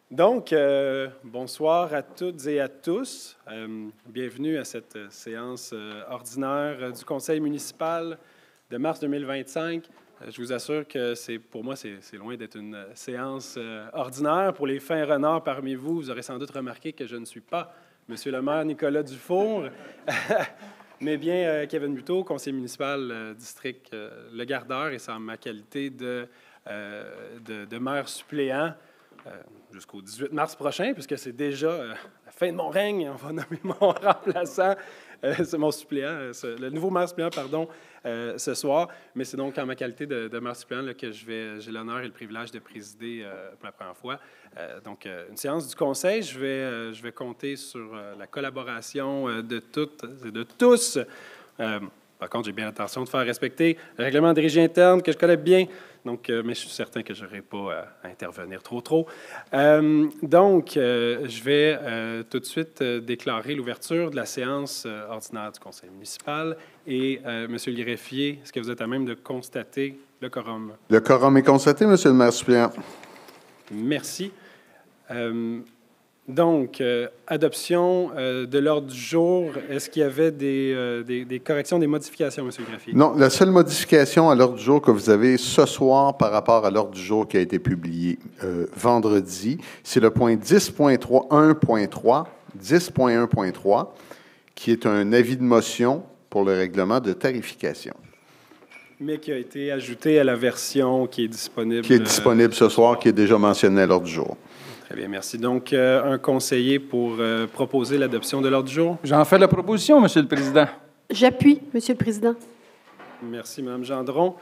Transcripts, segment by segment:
Donc, bonsoir à toutes et à tous. Bienvenue à cette séance ordinaire du Conseil municipal de mars 2025. Je vous assure que pour moi, c'est loin d'être une séance ordinaire. Pour les fins renards parmi vous, vous aurez sans doute remarqué que je ne suis pas Monsieur le maire Nicolas Dufour, mais bien Kevin Buteau, conseiller municipal district Le Gardeur, et c'est en ma qualité de maire suppléant jusqu'au 18 mars prochain, puisque c'est déjà la fin de mon règne. On va nommer mon remplaçant, c'est mon suppléant, le nouveau maire suppléant, pardon, ce soir. Mais c'est donc en ma qualité de maire suppléant là, que j'ai l'honneur et le privilège de présider pour la première fois. Donc, une séance du Conseil. Je vais compter sur la collaboration de toutes et de tous. Par contre, j'ai bien l'intention de faire respecter le règlement de régie interne que je connais bien. Donc, mais je suis certain que je n'aurai pas à intervenir trop. Je vais tout de suite déclarer l'ouverture de la séance ordinaire du Conseil municipal. Et, Monsieur le greffier, est-ce que vous êtes à même de constater le quorum? Le quorum est constaté, Monsieur le maire suppléant. Merci. Adoption de l'ordre du jour. Est-ce qu'il y avait des corrections, des modifications, M. le greffier? Non, la seule modification à l'ordre du jour que vous avez ce soir par rapport à l'ordre du jour qui a été publié vendredi, c'est le point 10.1.3, 10.1.3, qui est un avis de motion pour le règlement de tarification. Mais qui a été ajouté à la version qui est disponible. Qui est disponible ce soir, qui est déjà mentionné à l'ordre du jour. Très bien, merci. Donc, un conseiller pour proposer l'adoption de l'ordre du jour. J'en fais la proposition, Monsieur le Président. J'appuie, Monsieur le Président. Merci, Mme Gendron.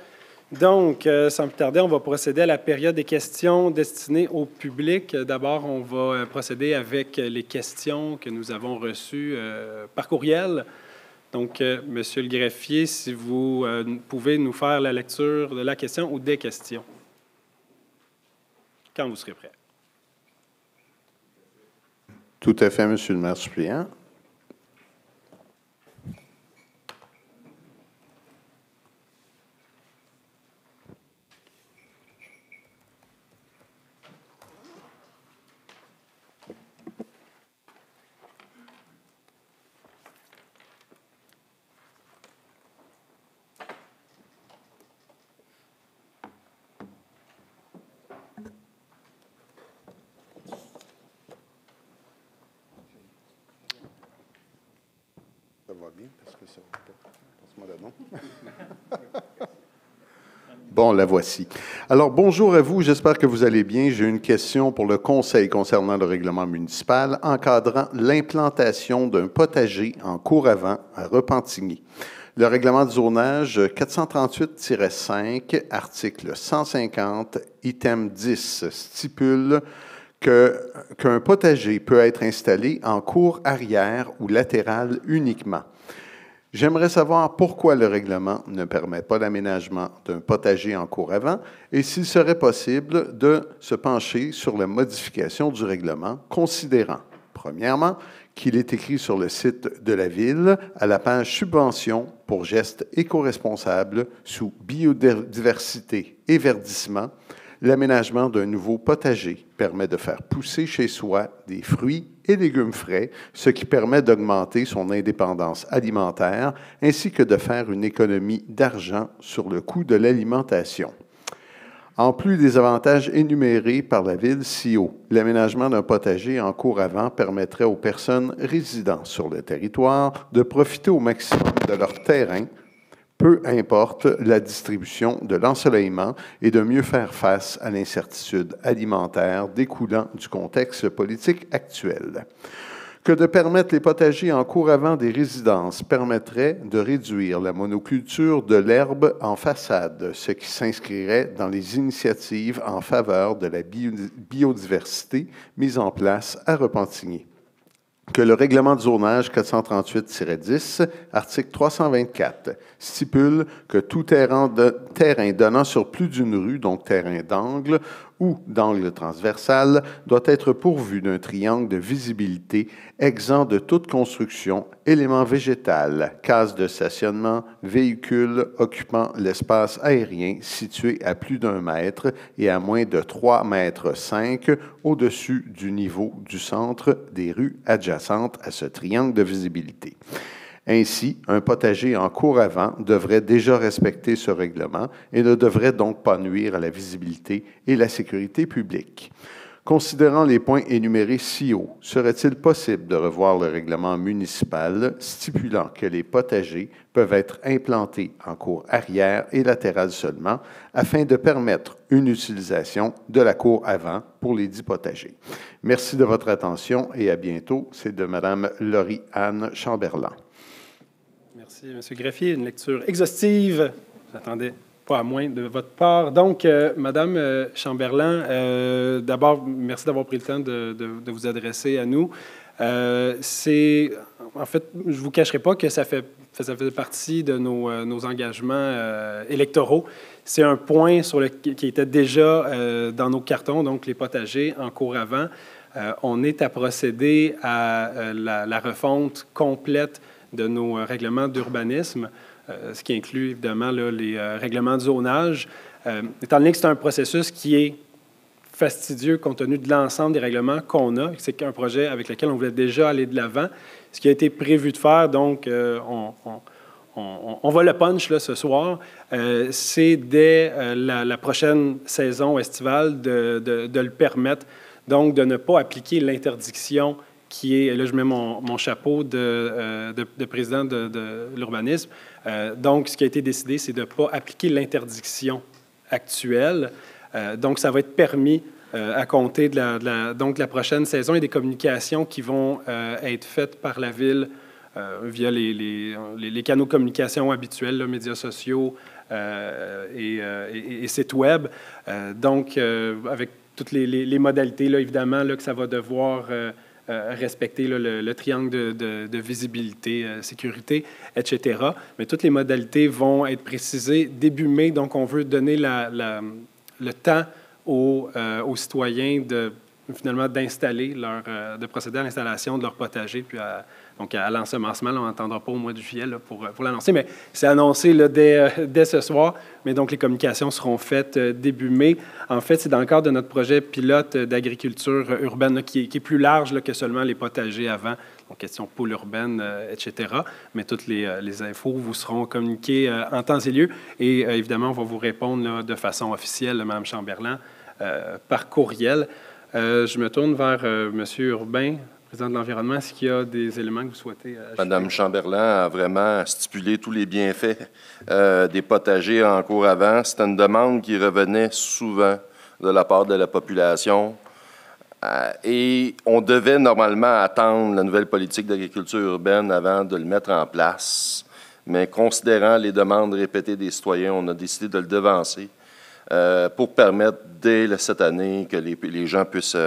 Donc, sans plus tarder, on va procéder à la période des questions destinées au public. D'abord, on va procéder avec les questions que nous avons reçues par courriel. Donc, Monsieur le greffier, si vous pouvez nous faire la lecture de la question ou des questions. Quand vous serez prêt. Tout à fait, Monsieur le maire suppléant. Ça va bien, parce que ça va pas. Passe-moi là, non? Bon, la voici. Alors, bonjour à vous. J'espère que vous allez bien. J'ai une question pour le Conseil concernant le règlement municipal encadrant l'implantation d'un potager en cour avant à Repentigny. Le règlement de zonage 438-5, article 150, item 10, stipule qu'un potager peut être installé en cour arrière ou latérale uniquement. J'aimerais savoir pourquoi le règlement ne permet pas l'aménagement d'un potager en cour avant et s'il serait possible de se pencher sur la modification du règlement, considérant, premièrement, qu'il est écrit sur le site de la Ville, à la page Subventions pour gestes éco-responsables sous biodiversité et verdissement, l'aménagement d'un nouveau potager permet de faire pousser chez soi des fruits et légumes frais, ce qui permet d'augmenter son indépendance alimentaire ainsi que de faire une économie d'argent sur le coût de l'alimentation. En plus des avantages énumérés par la Ville si haut, l'aménagement d'un potager en cour avant permettrait aux personnes résidant sur le territoire de profiter au maximum de leur terrain, peu importe la distribution de l'ensoleillement, et de mieux faire face à l'incertitude alimentaire découlant du contexte politique actuel. Que de permettre les potagers en cour avant des résidences permettrait de réduire la monoculture de l'herbe en façade, ce qui s'inscrirait dans les initiatives en faveur de la biodiversité mises en place à Repentigny. Que le règlement de zonage 438-10, article 324, stipule que tout terrain donnant sur plus d'une rue, donc terrain d'angle, ou d'angle transversal doit être pourvu d'un triangle de visibilité exempt de toute construction, élément végétal, case de stationnement, véhicule occupant l'espace aérien situé à plus d'1 mètre et à moins de 3,5 mètres au-dessus du niveau du centre des rues adjacentes à ce triangle de visibilité. Ainsi, un potager en cour avant devrait déjà respecter ce règlement et ne devrait donc pas nuire à la visibilité et la sécurité publique. Considérant les points énumérés ci haut, serait-il possible de revoir le règlement municipal stipulant que les potagers peuvent être implantés en cour arrière et latérale seulement afin de permettre une utilisation de la cour avant pour les dits potagers? Merci de votre attention et à bientôt. C'est de Mme Laurie-Anne Chamberlain. Merci, M. Greffier. Une lecture exhaustive. J'attendais pas à moins de votre part. Donc, Mme Chamberlain, d'abord, merci d'avoir pris le temps de vous adresser à nous. En fait, je ne vous cacherai pas que ça fait partie de nos engagements électoraux. C'est un point qui était déjà dans nos cartons, donc les potagers en cour avant. On est à procéder à la refonte complète de nos règlements d'urbanisme, ce qui inclut évidemment là, les règlements de zonage. Étant donné que c'est un processus qui est fastidieux compte tenu de l'ensemble des règlements qu'on a, c'est un projet avec lequel on voulait déjà aller de l'avant. Ce qui a été prévu de faire, donc on va le punch là, ce soir, c'est dès la prochaine saison estivale de le permettre, donc de ne pas appliquer l'interdiction qui est, là je mets mon chapeau de président de l'urbanisme. Donc, ce qui a été décidé, c'est de ne pas appliquer l'interdiction actuelle. Donc, ça va être permis à compter de la prochaine saison et des communications qui vont être faites par la Ville via les canaux de communication habituels, là, médias sociaux et sites web. Donc, avec toutes les modalités, là, évidemment, là, que ça va devoir respecter là, le triangle de visibilité, sécurité, etc. Mais toutes les modalités vont être précisées début mai. Donc, on veut donner le temps aux citoyens finalement d'installer de procéder à l'installation de leur potager, puis donc à l'ensemencement. On n'entendra pas au mois de juillet là, pour l'annoncer, mais c'est annoncé là, dès ce soir. Mais donc, les communications seront faites début mai. En fait, c'est dans le cadre de notre projet pilote d'agriculture urbaine là, qui est plus large là, que seulement les potagers avant. Donc, question pôle urbaine, etc. Mais toutes les infos vous seront communiquées en temps et lieu. Et évidemment, on va vous répondre là, de façon officielle, là, Mme Chamberlain, par courriel. Je me tourne vers M. Urbain, président de l'Environnement. Est-ce qu'il y a des éléments que vous souhaitez ajouter? Mme Chamberlain a vraiment stipulé tous les bienfaits des potagers en cours avant. C'était une demande qui revenait souvent de la part de la population. Et on devait normalement attendre la nouvelle politique d'agriculture urbaine avant de le mettre en place. Mais considérant les demandes répétées des citoyens, on a décidé de le devancer pour permettre dès cette année que les gens puissent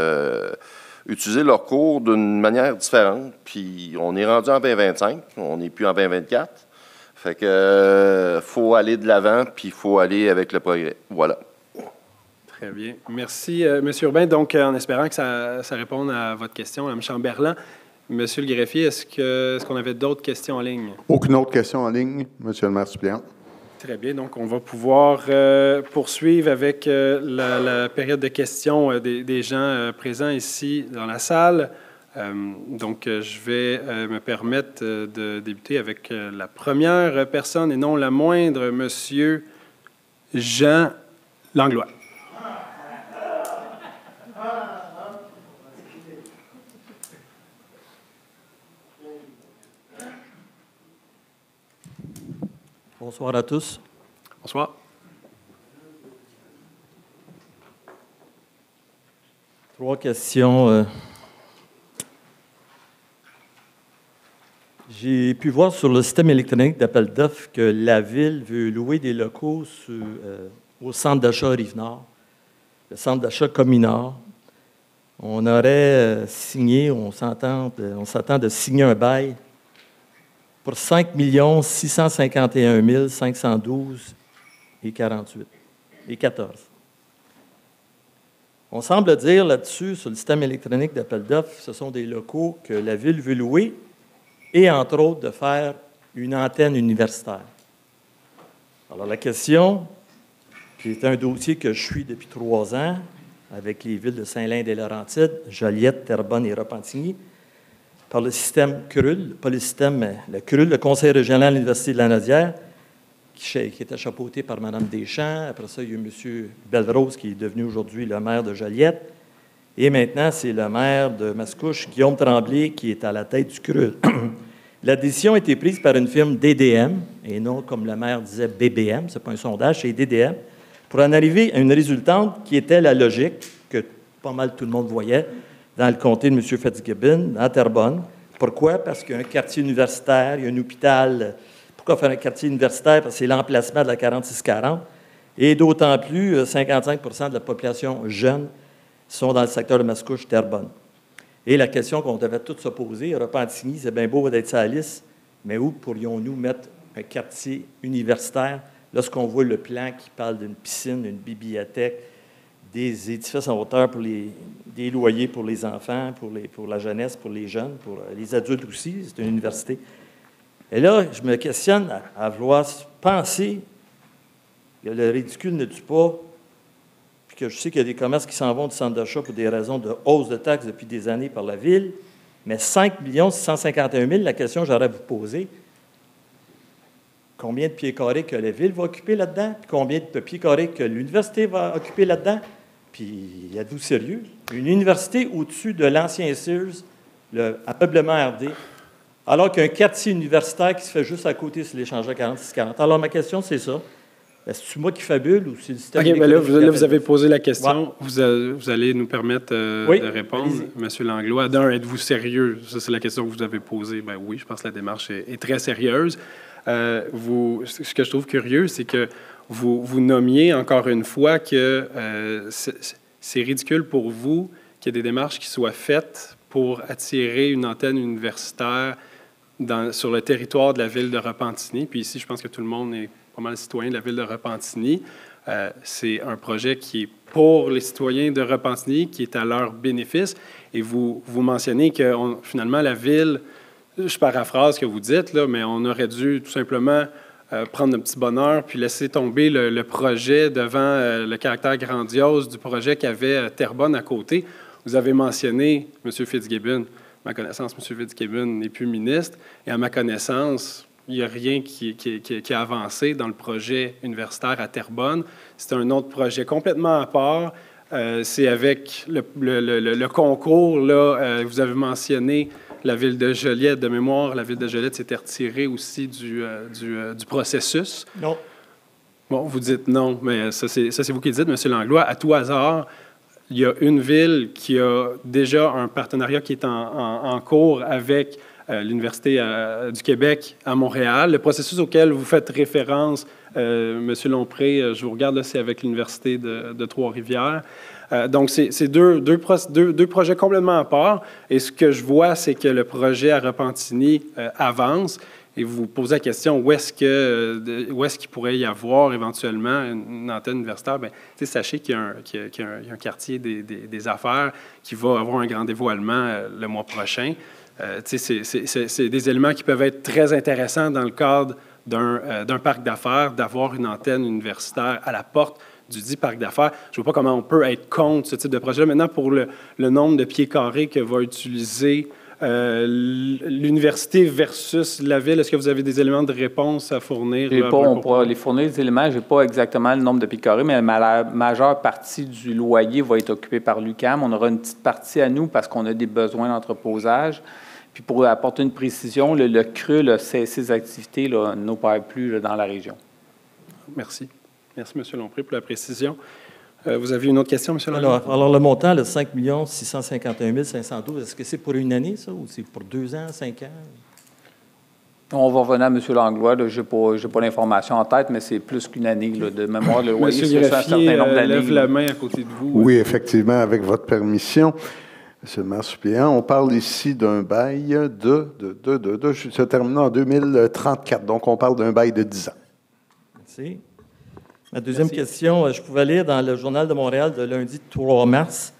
utiliser leur cours d'une manière différente. Puis on est rendu en 2025, on n'est plus en 2024. Fait que faut aller de l'avant, puis il faut aller avec le progrès. Voilà. Très bien. Merci, M. Urbain. Donc, en espérant que ça réponde à votre question, Mme Chamberlain. Monsieur le greffier, est-ce qu'on avait d'autres questions en ligne? Aucune autre question en ligne, Monsieur le maire suppléant. Très bien. Donc, on va pouvoir poursuivre avec la période de questions des gens présents ici dans la salle. Donc, je vais me permettre de débuter avec la première personne et non la moindre, Monsieur Jean Langlois. Bonsoir à tous. Bonsoir. Trois questions. J'ai pu voir sur le système électronique d'appel d'offres que la Ville veut louer des locaux au centre d'achat Rive-Nord, le centre d'achat Communard. On aurait signé, on s'attend de signer un bail pour 5 651 512 et 14. On semble dire là-dessus, sur le système électronique d'appel d'offres, ce sont des locaux que la Ville veut louer et, entre autres, de faire une antenne universitaire. Alors, la question, qui est un dossier que je suis depuis 3 ans, avec les villes de Saint-Lin-des-Laurentides, Joliette, Terrebonne et Repentigny, par le système CRUL, pas le système, mais le CRUL, le Conseil régional de l'Université de Lanaudière, qui était chapeauté par Mme Deschamps. Après ça, il y a eu M. Belrose, qui est devenu aujourd'hui le maire de Joliette. Et maintenant, c'est le maire de Mascouche, Guillaume Tremblay, qui est à la tête du CRUL. La décision a été prise par une firme DDM, et non, comme le maire disait, BBM, ce n'est pas un sondage, c'est DDM, pour en arriver à une résultante qui était la logique, que pas mal tout le monde voyait, dans le comté de M. Fitzgibbon, à Terrebonne. Pourquoi? Parce qu'il y a un quartier universitaire, il y a un hôpital. Pourquoi faire un quartier universitaire? Parce que c'est l'emplacement de la 4640. Et d'autant plus, 55 % de la population jeune sont dans le secteur de Mascouche-Terrebonne. Et la question qu'on devait tous se poser, Repentigny, c'est bien beau d'être sur la liste, mais où pourrions-nous mettre un quartier universitaire lorsqu'on voit le plan qui parle d'une piscine, d'une bibliothèque, des édifices en hauteur pour des loyers pour les enfants, pour la jeunesse, pour les jeunes, pour les adultes aussi, c'est une université. Et là, je me questionne à vouloir penser que le ridicule ne tue pas, puis que je sais qu'il y a des commerces qui s'en vont du centre d'achat pour des raisons de hausse de taxes depuis des années par la Ville, mais 5 651 000, la question que j'aurais à vous poser, combien de pieds carrés que la Ville va occuper là-dedans, puis combien de pieds carrés que l'université va occuper là-dedans, puis êtes-vous sérieux? Une université au-dessus de l'ancien Sears, à peuplement RD, alors qu'un quartier universitaire qui se fait juste à côté sur l'échangeur 4640. Alors, ma question, c'est ça. Est-ce moi qui fabule ou c'est le système... OK, bien là, vous avez posé la question. Ouais. Vous allez nous permettre de répondre. Monsieur Langlois, d'un, êtes-vous sérieux? Ça, c'est la question que vous avez posée. Bien oui, je pense que la démarche est très sérieuse. Ce que je trouve curieux, c'est que vous nommiez encore une fois que c'est ridicule pour vous qu'il y ait des démarches qui soient faites pour attirer une antenne universitaire sur le territoire de la ville de Repentigny. Puis ici, je pense que tout le monde est pas mal citoyen de la ville de Repentigny. C'est un projet qui est pour les citoyens de Repentigny, qui est à leur bénéfice. Et vous mentionnez que finalement, la ville, je paraphrase ce que vous dites, là, mais on aurait dû tout simplement prendre un petit bonheur puis laisser tomber le projet devant le caractère grandiose du projet qu'avait Terrebonne à côté. Vous avez mentionné M. Fitzgibbon. À ma connaissance, M. Fitzgibbon n'est plus ministre. Et à ma connaissance, il n'y a rien qui a avancé dans le projet universitaire à Terrebonne. C'est un autre projet complètement à part. C'est avec le concours, là, vous avez mentionné la ville de Joliette. De mémoire, la ville de Joliette s'était retirée aussi du processus. Non. Bon, vous dites non, mais ça c'est vous qui le dites, M. Langlois. À tout hasard, il y a une ville qui a déjà un partenariat qui est en cours avec l'Université du Québec à Montréal. Le processus auquel vous faites référence, M. Lompré, je vous regarde, là, c'est avec l'Université de Trois-Rivières. Donc, c'est deux projets complètement à part. Et ce que je vois, c'est que le projet à Repentigny avance. Et vous vous posez la question, où est-ce qu'il pourrait y avoir éventuellement une antenne universitaire? Bien, sachez qu'il y a un quartier des affaires qui va avoir un grand dévoilement le mois prochain. C'est des éléments qui peuvent être très intéressants dans le cadre d'un parc d'affaires, d'avoir une antenne universitaire à la porte du dit parc d'affaires. Je ne vois pas comment on peut être contre ce type de projet. Maintenant, pour le nombre de pieds carrés que va utiliser l'université versus la ville, est-ce que vous avez des éléments de réponse à fournir? On pourra les fournir, les éléments. Je n'ai pas exactement le nombre de pieds carrés, mais la majeure partie du loyer va être occupée par l'UQAM. On aura une petite partie à nous parce qu'on a des besoins d'entreposage. Puis pour apporter une précision, le CRUL a cessé ses activités, n'opère plus dans la région. Merci. Merci, M. Lompré, pour la précision. Vous avez une autre question, M. Lompré? Alors, le montant, le 5 651 512, est-ce que c'est pour une année, ça, ou c'est pour 2 ans, 5 ans? On va revenir à M. Langlois. Je n'ai pas l'information en tête, mais c'est plus qu'une année de mémoire. Le loyer, M. Greffier lève la main à côté de vous. Oui, effectivement, avec votre permission. Monsieur le maire suppléant, on parle ici d'un bail se terminant en 2034. Donc, on parle d'un bail de 10 ans. Merci. Ma deuxième question, je pouvais lire dans le Journal de Montréal de lundi 3 mars,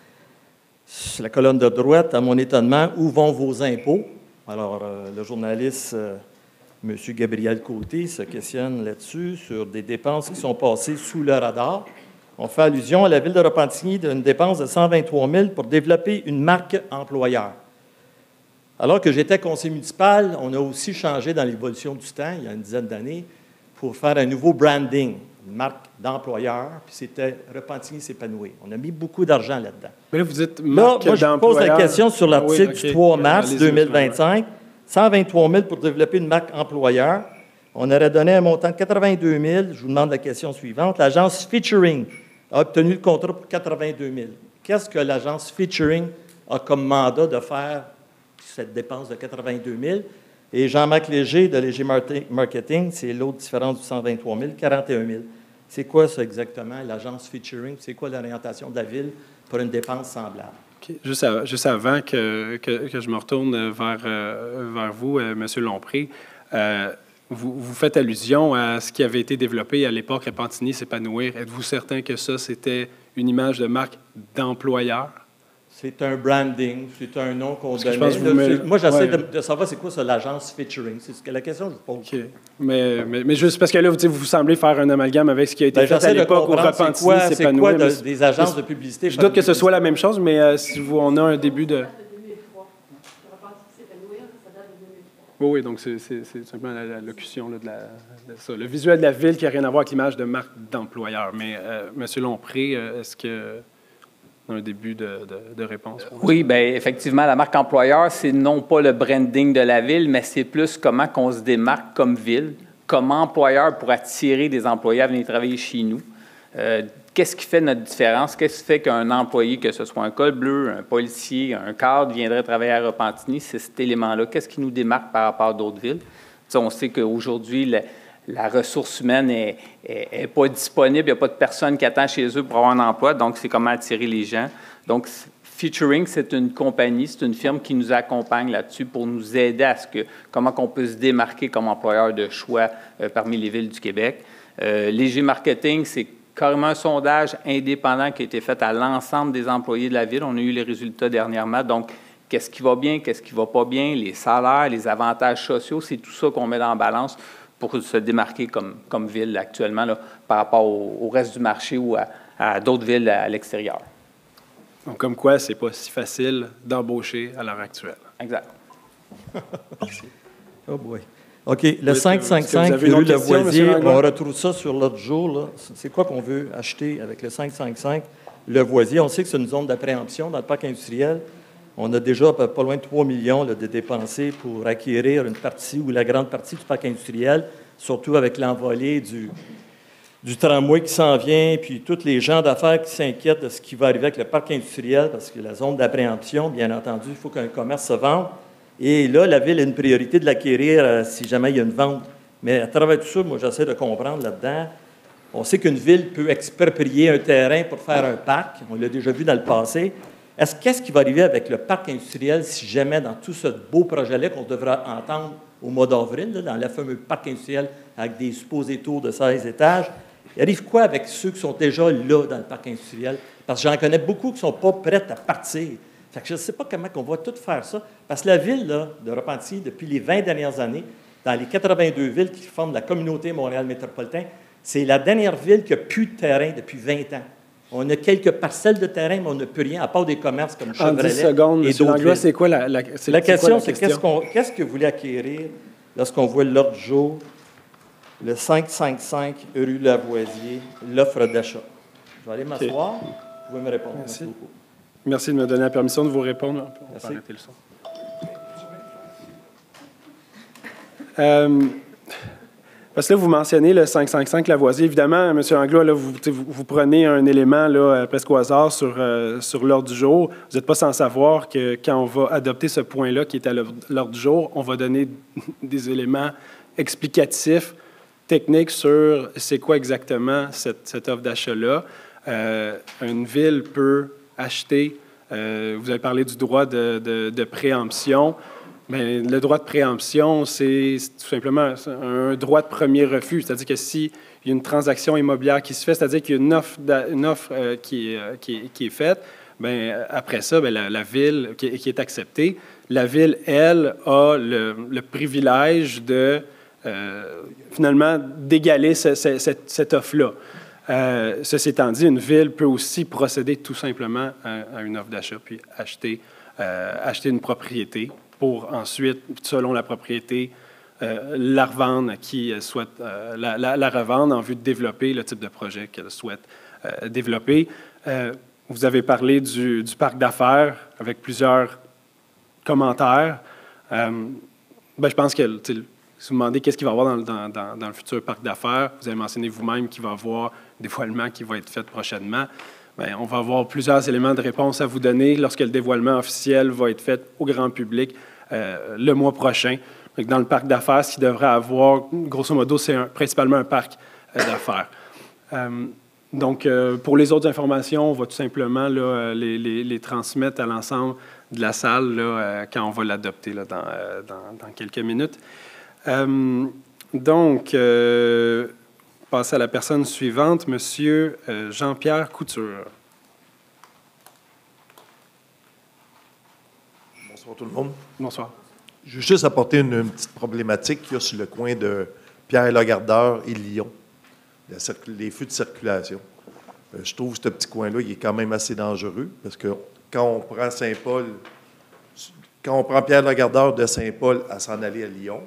sur la colonne de droite, à mon étonnement, où vont vos impôts? Alors, le journaliste, M. Gabriel Côté, se questionne là-dessus, sur des dépenses qui sont passées sous le radar. On fait allusion à la ville de Repentigny d'une dépense de 123 000 pour développer une marque employeur. Alors que j'étais conseiller municipal, on a aussi changé dans l'évolution du temps, il y a une dizaine d'années, pour faire un nouveau branding, une marque d'employeur, puis c'était Repentigny s'épanouir. On a mis beaucoup d'argent là-dedans. Mais là, vous dites Là, marque moi, je vous pose la question sur l'article du 3 mars 2025. 123 000 pour développer une marque employeur. On aurait donné un montant de 82 000. Je vous demande la question suivante. L'agence Featuring a obtenu le contrat pour 82 000. Qu'est-ce que l'agence Featuring a comme mandat de faire cette dépense de 82 000? Et Jean-Marc Léger, de Léger Marketing, c'est l'autre différence du 123 000, 41 000. C'est quoi ça exactement, l'agence Featuring? C'est quoi l'orientation de la Ville pour une dépense semblable? Okay. Juste avant que je me retourne vers vous, M. Lompré, vous faites allusion à ce qui avait été développé à l'époque, Repentigny s'épanouir. Êtes-vous certain que ça, c'était une image de marque d'employeur? C'est un branding, c'est un nom qu'on donnait. Moi, j'essaie de savoir c'est quoi ça, l'agence Featuring. C'est la question que je vous pose. OK. Mais juste parce que là, vous semblez faire un amalgame avec ce qui a été fait à l'époque où Repentigny s'épanouit. C'est quoi des agences de publicité? Je doute que ce soit la même chose, mais si on a un début de... Oui, donc c'est simplement la locution là, de ça. Le visuel de la ville qui n'a rien à voir avec l'image de marque d'employeur. Mais M. Lompré, est-ce que... un début de réponse? Oui, bien, effectivement, la marque employeur, c'est non pas le branding de la ville, mais c'est plus comment qu'on se démarque comme ville, comme employeur pour attirer des employés à venir travailler chez nous. Qu'est-ce qui fait notre différence? Qu'est-ce qui fait qu'un employé, que ce soit un col bleu, un policier, un cadre, viendrait travailler à Repentigny? C'est cet élément-là. Qu'est-ce qui nous démarque par rapport à d'autres villes? T'sais, on sait qu'aujourd'hui, la ressource humaine n'est pas disponible. Il n'y a pas de personne qui attend chez eux pour avoir un emploi. Donc, c'est comment attirer les gens. Donc, Featuring, c'est une compagnie, c'est une firme qui nous accompagne là-dessus pour nous aider à comment on peut se démarquer comme employeur de choix parmi les villes du Québec. Léger Marketing, c'est carrément un sondage indépendant qui a été fait à l'ensemble des employés de la ville. On a eu les résultats dernièrement. Donc, qu'est-ce qui va bien, qu'est-ce qui ne va pas bien, les salaires, les avantages sociaux, c'est tout ça qu'on met dans la balance pour se démarquer comme ville actuellement là, par rapport au reste du marché ou à d'autres villes à l'extérieur. Donc, comme quoi, c'est pas si facile d'embaucher à l'heure actuelle. Exact. Oh boy. OK, le 555 rue Lavoisier, on retrouve ça sur l'autre jour. Là. C'est quoi qu'on veut acheter avec le 555 Lavoisier? On sait que c'est une zone d'appréhension dans le parc industriel. On a déjà pas loin de 3 millions là, de dépensés pour acquérir une partie ou la grande partie du parc industriel, surtout avec l'envolée du tramway qui s'en vient, puis tous les gens d'affaires qui s'inquiètent de ce qui va arriver avec le parc industriel, parce que la zone d'appréhension, bien entendu, il faut qu'un commerce se vende. Et là, la Ville a une priorité de l'acquérir si jamais il y a une vente. Mais à travers tout ça, moi, j'essaie de comprendre là-dedans. On sait qu'une ville peut exproprier un terrain pour faire un parc. On l'a déjà vu dans le passé. Qu'est-ce qui va arriver avec le parc industriel si jamais, dans tout ce beau projet-là qu'on devra entendre au mois d'avril, dans le fameux parc industriel avec des supposés tours de 16 étages, il arrive quoi avec ceux qui sont déjà là dans le parc industriel? Parce que j'en connais beaucoup qui ne sont pas prêts à partir. Fait que je ne sais pas comment on va tout faire ça. Parce que la ville là, de Repentigny, depuis les 20 dernières années, dans les 82 villes qui forment la communauté Montréal métropolitain, c'est la dernière ville qui n'a plus de terrain depuis 20 ans. On a quelques parcelles de terrain, mais on n'a plus rien, à part des commerces comme Chevrolet. En 10 secondes, M. Langlois, c'est quoi la question? C'est qu'est-ce que vous voulez acquérir lorsqu'on voit l'ordre du jour, le 555 rue Lavoisier, l'offre d'achat? Je vais aller m'asseoir. Vous pouvez me répondre. Merci beaucoup. Merci de me donner la permission de vous répondre. On peut arrêter le son. Parce que là, vous mentionnez le 555 Lavoisier. Évidemment, M. Langlois, là, vous prenez un élément là, presque au hasard sur l'ordre du jour. Vous n'êtes pas sans savoir que quand on va adopter ce point-là qui est à l'ordre du jour, on va donner des éléments explicatifs, techniques sur c'est quoi exactement cette offre d'achat-là. Une ville peut acheter, vous avez parlé du droit de préemption. Bien, le droit de préemption, c'est tout simplement un droit de premier refus. C'est-à-dire que s'il y a une transaction immobilière qui se fait, c'est-à-dire qu'il y a une offre qui est faite, bien, après ça, bien, la Ville, qui est acceptée, la Ville, elle, a le privilège de, finalement, d'égaler cette offre-là. Ceci étant dit, une Ville peut aussi procéder tout simplement à une offre d'achat, puis acheter une propriété pour ensuite, selon la propriété, la revendre à qui elle souhaite la revendre en vue de développer le type de projet qu'elle souhaite développer. Vous avez parlé du parc d'affaires avec plusieurs commentaires. Ben, je pense que si vous demandez qu'est-ce qu'il va y avoir dans le futur parc d'affaires, vous avez mentionné vous-même qu'il va y avoir un dévoilement qui va être fait prochainement. Bien, on va avoir plusieurs éléments de réponse à vous donner lorsque le dévoilement officiel va être fait au grand public le mois prochain. Donc, dans le parc d'affaires, ce qu'il devrait avoir, grosso modo, c'est principalement un parc d'affaires. Donc, pour les autres informations, on va tout simplement là, les transmettre à l'ensemble de la salle là, quand on va l'adopter là, dans quelques minutes. Donc, passer à la personne suivante, M. Jean-Pierre Couture. Bonsoir tout le monde. Bonsoir. Je veux juste apporter une petite problématique qu'il y a sur le coin de Pierre-Lagardeur et Lyon, les feux de circulation. Je trouve que ce petit coin-là, il est quand même assez dangereux parce que quand on prend Saint-Paul, quand on prend Pierre-Lagardeur de Saint-Paul à s'en aller à Lyon,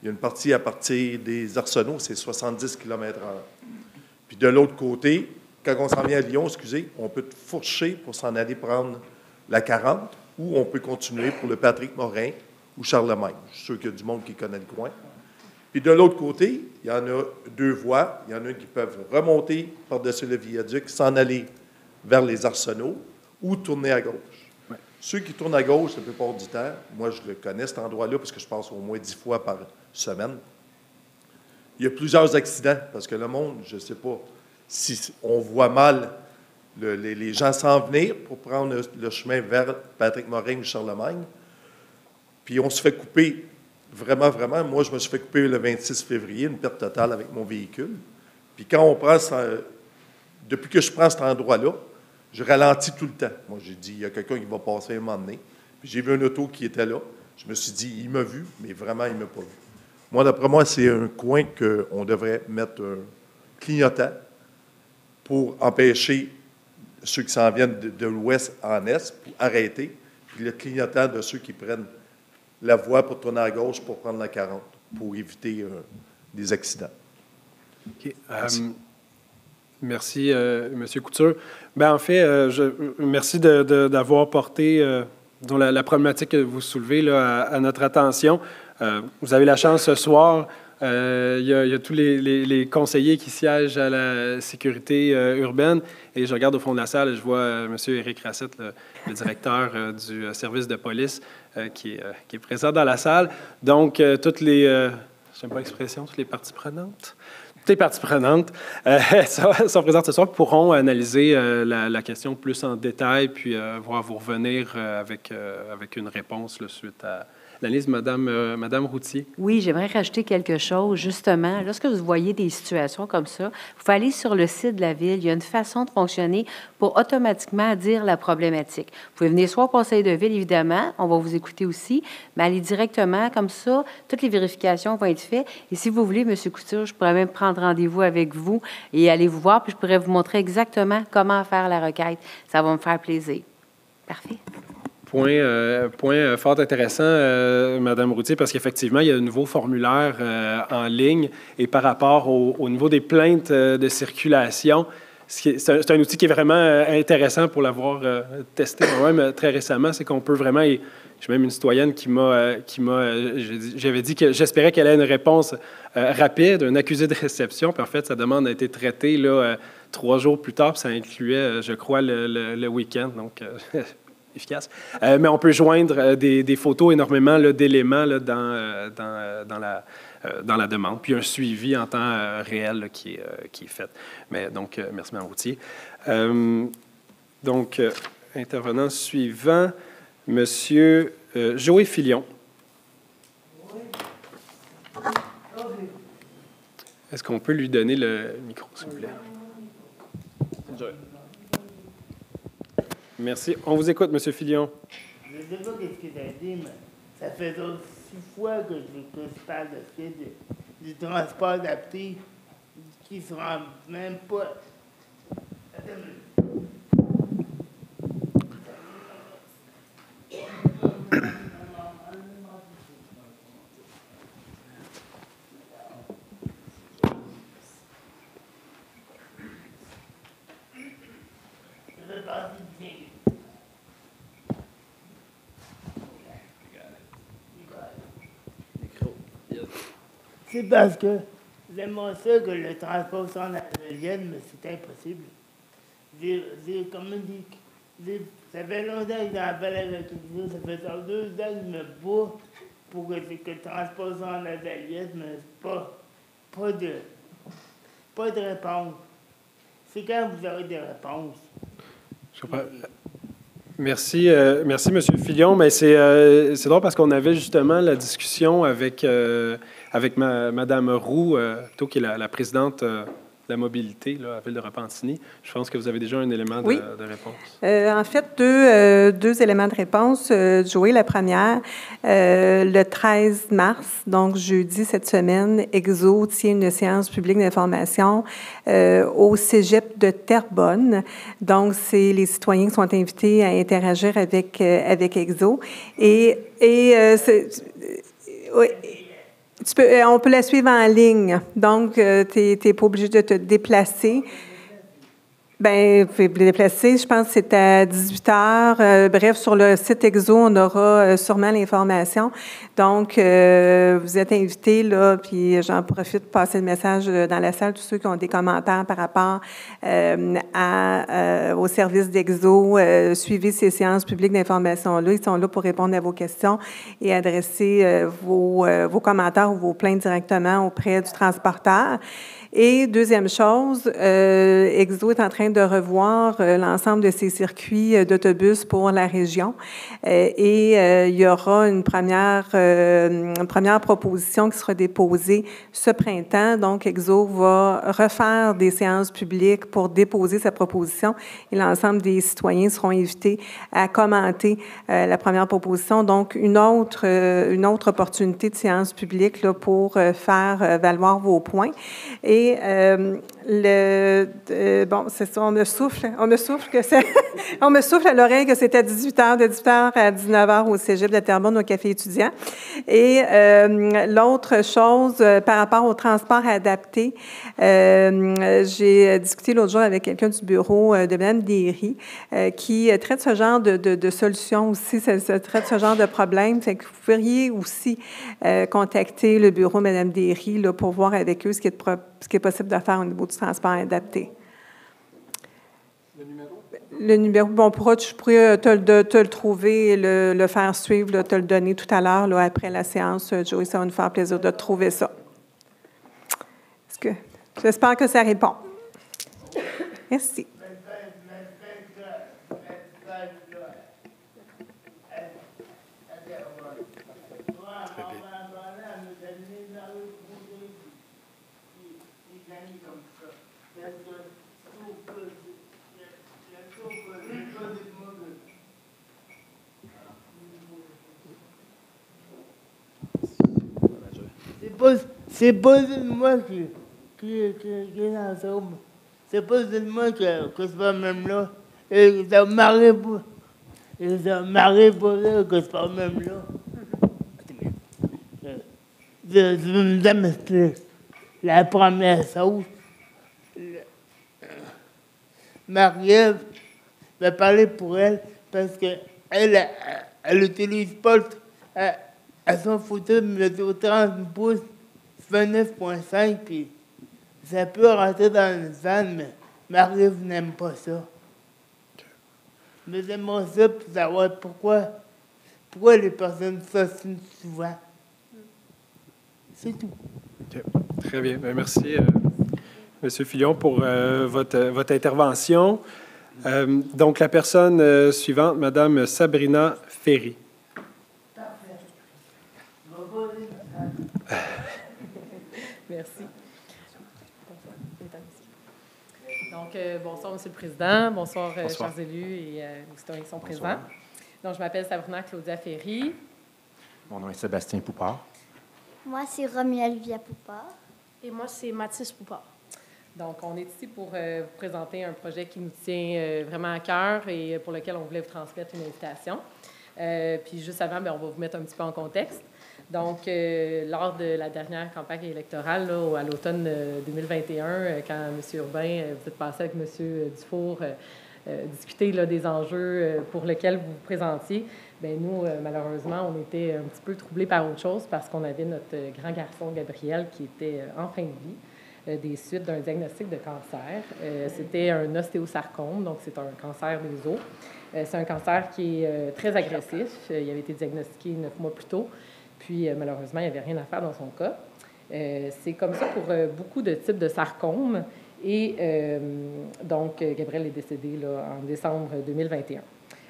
il y a une partie à partir des Arsenault, c'est 70 km/h. Puis de l'autre côté, quand on s'en vient à Lyon, on peut fourcher pour s'en aller prendre la 40 ou on peut continuer pour le Patrick-Morin ou Charlemagne. Je suis sûr qu'il y a du monde qui connaît le coin. Puis de l'autre côté, il y en a deux voies. Il y en a qui peuvent remonter par-dessus le viaduc, s'en aller vers les Arsenault ou tourner à gauche. Ouais. Ceux qui tournent à gauche, la plupart du temps, moi je le connais cet endroit-là parce que je passe au moins 10 fois par semaine. Il y a plusieurs accidents parce que le monde, je ne sais pas si on voit mal les gens s'en venir pour prendre le chemin vers Patrick-Morin ou Charlemagne. Puis on se fait couper vraiment. Moi, je me suis fait couper le 26 février, une perte totale avec mon véhicule. Puis quand on prend depuis que je prends cet endroit-là, je ralentis tout le temps. Moi, j'ai dit, il y a quelqu'un qui va passer à un moment donné. Puis j'ai vu un auto qui était là. Je me suis dit, il m'a vu, mais vraiment, il ne m'a pas vu. Moi, d'après moi, c'est un coin qu'on devrait mettre un clignotant pour empêcher ceux qui s'en viennent de l'ouest en est, pour arrêter, puis le clignotant de ceux qui prennent la voie pour tourner à gauche pour prendre la 40, pour éviter des accidents. Okay. Merci, M. Couture. Bien, en fait, merci d'avoir porté la problématique que vous soulevez là, à notre attention. Vous avez la chance ce soir, il y a tous les conseillers qui siègent à la sécurité urbaine, et je regarde au fond de la salle et je vois M. Éric Rassette, le directeur du service de police, qui est présent dans la salle. Donc, toutes les, je n'aime pas l'expression, toutes les parties prenantes. Toutes les parties prenantes sont présentes ce soir, pourront analyser la question plus en détail, puis voir vous revenir avec une réponse là, suite à l'analyse. Madame Routier. Oui, j'aimerais rajouter quelque chose. Justement, lorsque vous voyez des situations comme ça, vous pouvez aller sur le site de la Ville. Il y a une façon de fonctionner pour automatiquement dire la problématique. Vous pouvez venir soit au conseil de Ville, évidemment, on va vous écouter aussi, mais aller directement, comme ça, toutes les vérifications vont être faites. Et si vous voulez, M. Couture, je pourrais même prendre rendez-vous avec vous et aller vous voir, puis je pourrais vous montrer exactement comment faire la requête. Ça va me faire plaisir. Parfait. Point fort intéressant, Mme Routier, parce qu'effectivement, il y a un nouveau formulaire en ligne, et par rapport au niveau des plaintes de circulation, c'est un outil qui est vraiment intéressant pour l'avoir testé moi-même très récemment. C'est qu'on peut vraiment... J'ai même une citoyenne j'avais dit que j'espérais qu'elle ait une réponse rapide, un accusé de réception, puis en fait, sa demande a été traitée là, 3 jours plus tard, puis ça incluait, je crois, le week-end, donc... efficace. Mais on peut joindre des photos, énormément d'éléments là, dans la demande, puis un suivi en temps réel là, qui est fait. Mais donc, merci, Mme Routier. Donc, intervenant suivant, M. Joël Filion. Est-ce qu'on peut lui donner le micro, s'il vous plaît? Merci. On vous écoute, M. Filion. Je ne sais pas ce que tu as dit, mais ça fait 6 fois que je parle de ça, du transport adapté, qui ne se rend même pas. C'est parce que j'aimerais ça que le transport soit en Algérienne, mais c'est impossible. J'ai comme dit, ça fait longtemps que j'en parle avec eux, ça fait 2 ans que je me bats pour que le transport soit en Algérienne, mais pas de réponse. C'est quand vous aurez des réponses. Je comprends. Merci, merci, M. Filion. Mais c'est drôle parce qu'on avait justement la discussion avec Mme Roux, plutôt qui est la présidente de la mobilité là, à la ville de Repentigny. Je pense que vous avez déjà un élément de réponse. En fait, deux éléments de réponse. Joël, la première, le 13 mars, donc jeudi cette semaine, EXO tient une séance publique d'information au cégep de Terrebonne. Donc, c'est les citoyens qui sont invités à interagir avec EXO. Oui, on peut la suivre en ligne. Donc, tu n'es pas obligé de te déplacer. Bien, vous pouvez vous déplacer. Je pense que c'est à 18 h. Bref, sur le site EXO, on aura sûrement l'information. Donc, vous êtes invités, là, puis j'en profite pour passer le message dans la salle, tous ceux qui ont des commentaires par rapport au service d'EXO. Suivez ces séances publiques d'information-là. Ils sont là pour répondre à vos questions et adresser vos commentaires ou vos plaintes directement auprès du transporteur. Et deuxième chose, EXO est en train de revoir l'ensemble de ses circuits d'autobus pour la région. Et il y aura une première proposition qui sera déposée ce printemps. Donc, EXO va refaire des séances publiques pour déposer sa proposition et l'ensemble des citoyens seront invités à commenter la première proposition. Donc, une autre opportunité de séance publique là, pour faire valoir vos points. Et bon, c'est ça, on me souffle à l'oreille que c'était à 18 h, de 18 h à 19 h au cégep de Terrebonne, au café étudiant. Et l'autre chose, par rapport au transport adapté, j'ai discuté l'autre jour avec quelqu'un du bureau de Mme Derry qui traite ce genre de solutions aussi, traite ce genre de problème. Fait que vous pourriez aussi contacter le bureau de Mme Derry là, pour voir avec eux ce qui est possible de faire au niveau du transport adapté. Le numéro, bon, je pourrais te le trouver et le faire suivre, là, te le donner tout à l'heure, là, après la séance. Joey, ça va nous faire plaisir de te trouver ça. J'espère que ça répond. Merci. C'est pas seulement qui est dans ça. C'est pas seulement que c'est pas même là. Et ça m'arrive pas. Et ça m'arrive pas là que c'est pas même là. Je m'explique. La première chose, Marie-Ève va parler pour elle parce qu'elle n'utilise pas à son fauteuil de 30 pouces, 29,5, puis ça peut rentrer dans une van, mais Marie-Ève n'aime pas ça. Mais j'aimerais ça pour savoir pourquoi les personnes s'ostinent souvent. C'est tout. Okay. Très bien. Bien, merci, M. Filion, pour votre intervention. Donc, la personne suivante, Mme Sabrina Ferry. Merci. Donc, bonsoir, M. le Président. Bonsoir, chers élus et aux citoyens qui sont présents. Donc, je m'appelle Sabrina Claudia Ferry. Mon nom est Sébastien Poupard. Moi, c'est Romuald Via-Poupard. Et moi, c'est Mathis Poupard. Donc, on est ici pour vous présenter un projet qui nous tient vraiment à cœur et pour lequel on voulait vous transmettre une invitation. Puis, juste avant, bien, on va vous mettre un petit peu en contexte. Donc, lors de la dernière campagne électorale, là, à l'automne 2021, quand M. Urbain, vous êtes passé avec M. Dufour discuter là, des enjeux pour lesquels vous vous présentiez, bien, nous, malheureusement, on était un petit peu troublés par autre chose parce qu'on avait notre grand garçon, Gabriel, qui était en fin de vie des suites d'un diagnostic de cancer. C'était un ostéosarcome, donc c'est un cancer des os. C'est un cancer qui est très agressif. Il avait été diagnostiqué 9 mois plus tôt. Puis, malheureusement, il n'y avait rien à faire dans son cas. C'est comme ça pour beaucoup de types de sarcomes. Et donc, Gabriel est décédé là, en décembre 2021.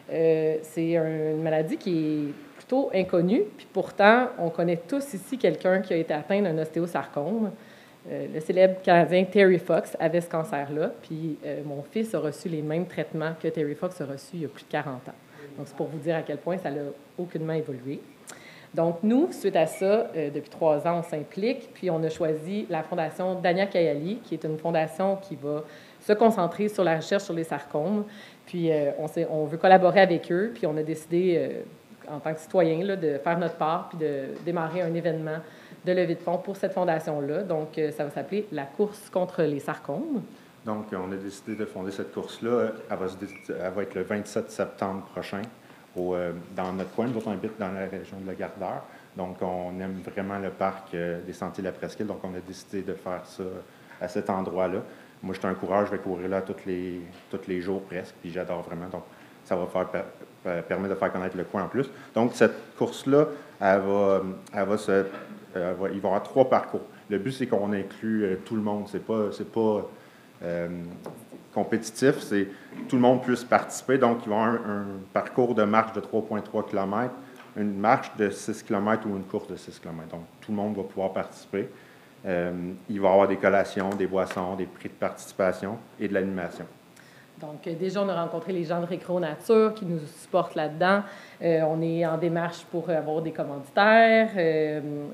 C'est une maladie qui est plutôt inconnue. Puis pourtant, on connaît tous ici quelqu'un qui a été atteint d'un ostéosarcome. Le célèbre Canadien Terry Fox avait ce cancer-là. Puis mon fils a reçu les mêmes traitements que Terry Fox a reçus il y a plus de 40 ans. Donc, c'est pour vous dire à quel point ça n'a aucunement évolué. Donc, nous, suite à ça, depuis 3 ans, on s'implique, puis on a choisi la Fondation Dania Kayali, qui est une fondation qui va se concentrer sur la recherche sur les sarcomes. Puis, on veut collaborer avec eux, puis on a décidé, en tant que citoyen, là, de faire notre part, puis de démarrer un événement de levée de fonds pour cette fondation-là. Donc, ça va s'appeler la course contre les sarcomes. Donc, on a décidé de fonder cette course-là. Elle va être le 27 septembre prochain. Dans notre coin, nous autres, on habite dans la région de Lagardère. Donc, on aime vraiment le parc des Sentiers de la Presqu'île. Donc, on a décidé de faire ça à cet endroit-là. Moi, je suis un coureur, je vais courir là tous les jours presque, puis j'adore vraiment. Donc, ça va permettre de faire connaître le coin en plus. Donc, cette course-là, il va y avoir 3 parcours. Le but, c'est qu'on inclue tout le monde. C'est pas compétitif, c'est tout le monde puisse participer. Donc, il va y avoir un parcours de marche de 3,3 km, une marche de 6 km ou une course de 6 km. Donc, tout le monde va pouvoir participer. Il va y avoir des collations, des boissons, des prix de participation et de l'animation. Donc, déjà, on a rencontré les gens de Récréo Nature qui nous supportent là-dedans. On est en démarche pour avoir des commanditaires,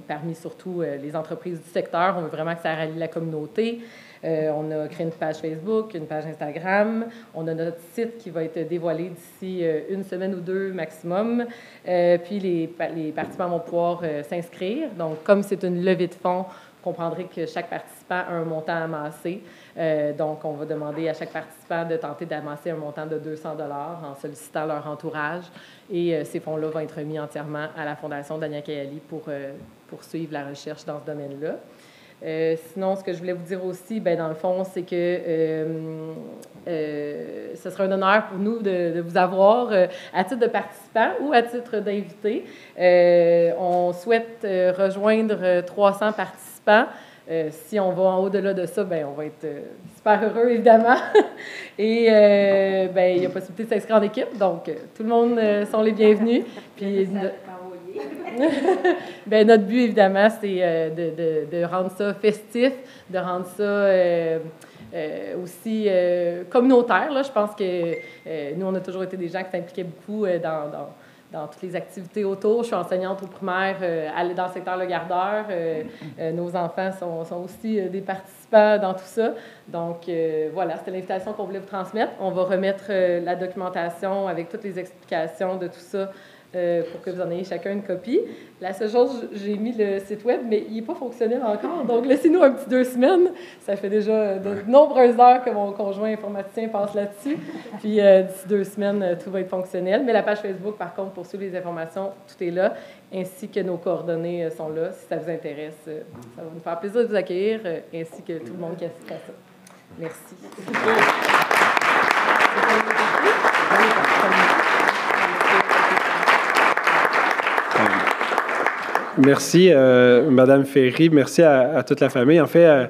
parmi surtout les entreprises du secteur. On veut vraiment que ça rallie la communauté. On a créé une page Facebook, une page Instagram. On a notre site qui va être dévoilé d'ici 1 semaine ou 2 maximum. Puis, les participants vont pouvoir s'inscrire. Donc, comme c'est une levée de fonds, vous comprendrez que chaque participant a un montant à amasser. Donc, on va demander à chaque participant de tenter d'amasser un montant de 200 $ en sollicitant leur entourage. Et ces fonds-là vont être remis entièrement à la Fondation Dania Kayali pour poursuivre la recherche dans ce domaine-là. Sinon, ce que je voulais vous dire aussi, bien, dans le fond, c'est que ce sera un honneur pour nous de vous avoir à titre de participant ou à titre d'invité. On souhaite rejoindre 300 participants. Si on va au-delà de ça, bien, on va être super heureux, évidemment. Et bien, il y a possibilité de s'inscrire en équipe, donc tout le monde sont les bienvenus. Puis, bien, notre but, évidemment, c'est de rendre ça festif, de rendre ça aussi communautaire. Là. Je pense que nous, on a toujours été des gens qui s'impliquaient beaucoup dans toutes les activités autour. Je suis enseignante au primaire dans le secteur Lagardère. Nos enfants sont aussi des participants dans tout ça. Donc, voilà, c'était l'invitation qu'on voulait vous transmettre. On va remettre la documentation avec toutes les explications de tout ça pour que vous en ayez chacun une copie. La seule chose, j'ai mis le site web, mais il n'est pas fonctionnel encore. Donc, laissez-nous un petit 2 semaines. Ça fait déjà de nombreuses heures que mon conjoint informaticien passe là-dessus. Puis, d'ici 2 semaines, tout va être fonctionnel. Mais la page Facebook, par contre, pour suivre les informations, tout est là, ainsi que nos coordonnées sont là. Si ça vous intéresse, ça va nous faire plaisir de vous accueillir, ainsi que tout le monde qui assiste à ça. Merci. Merci, Madame Ferry. Merci à toute la famille. En fait,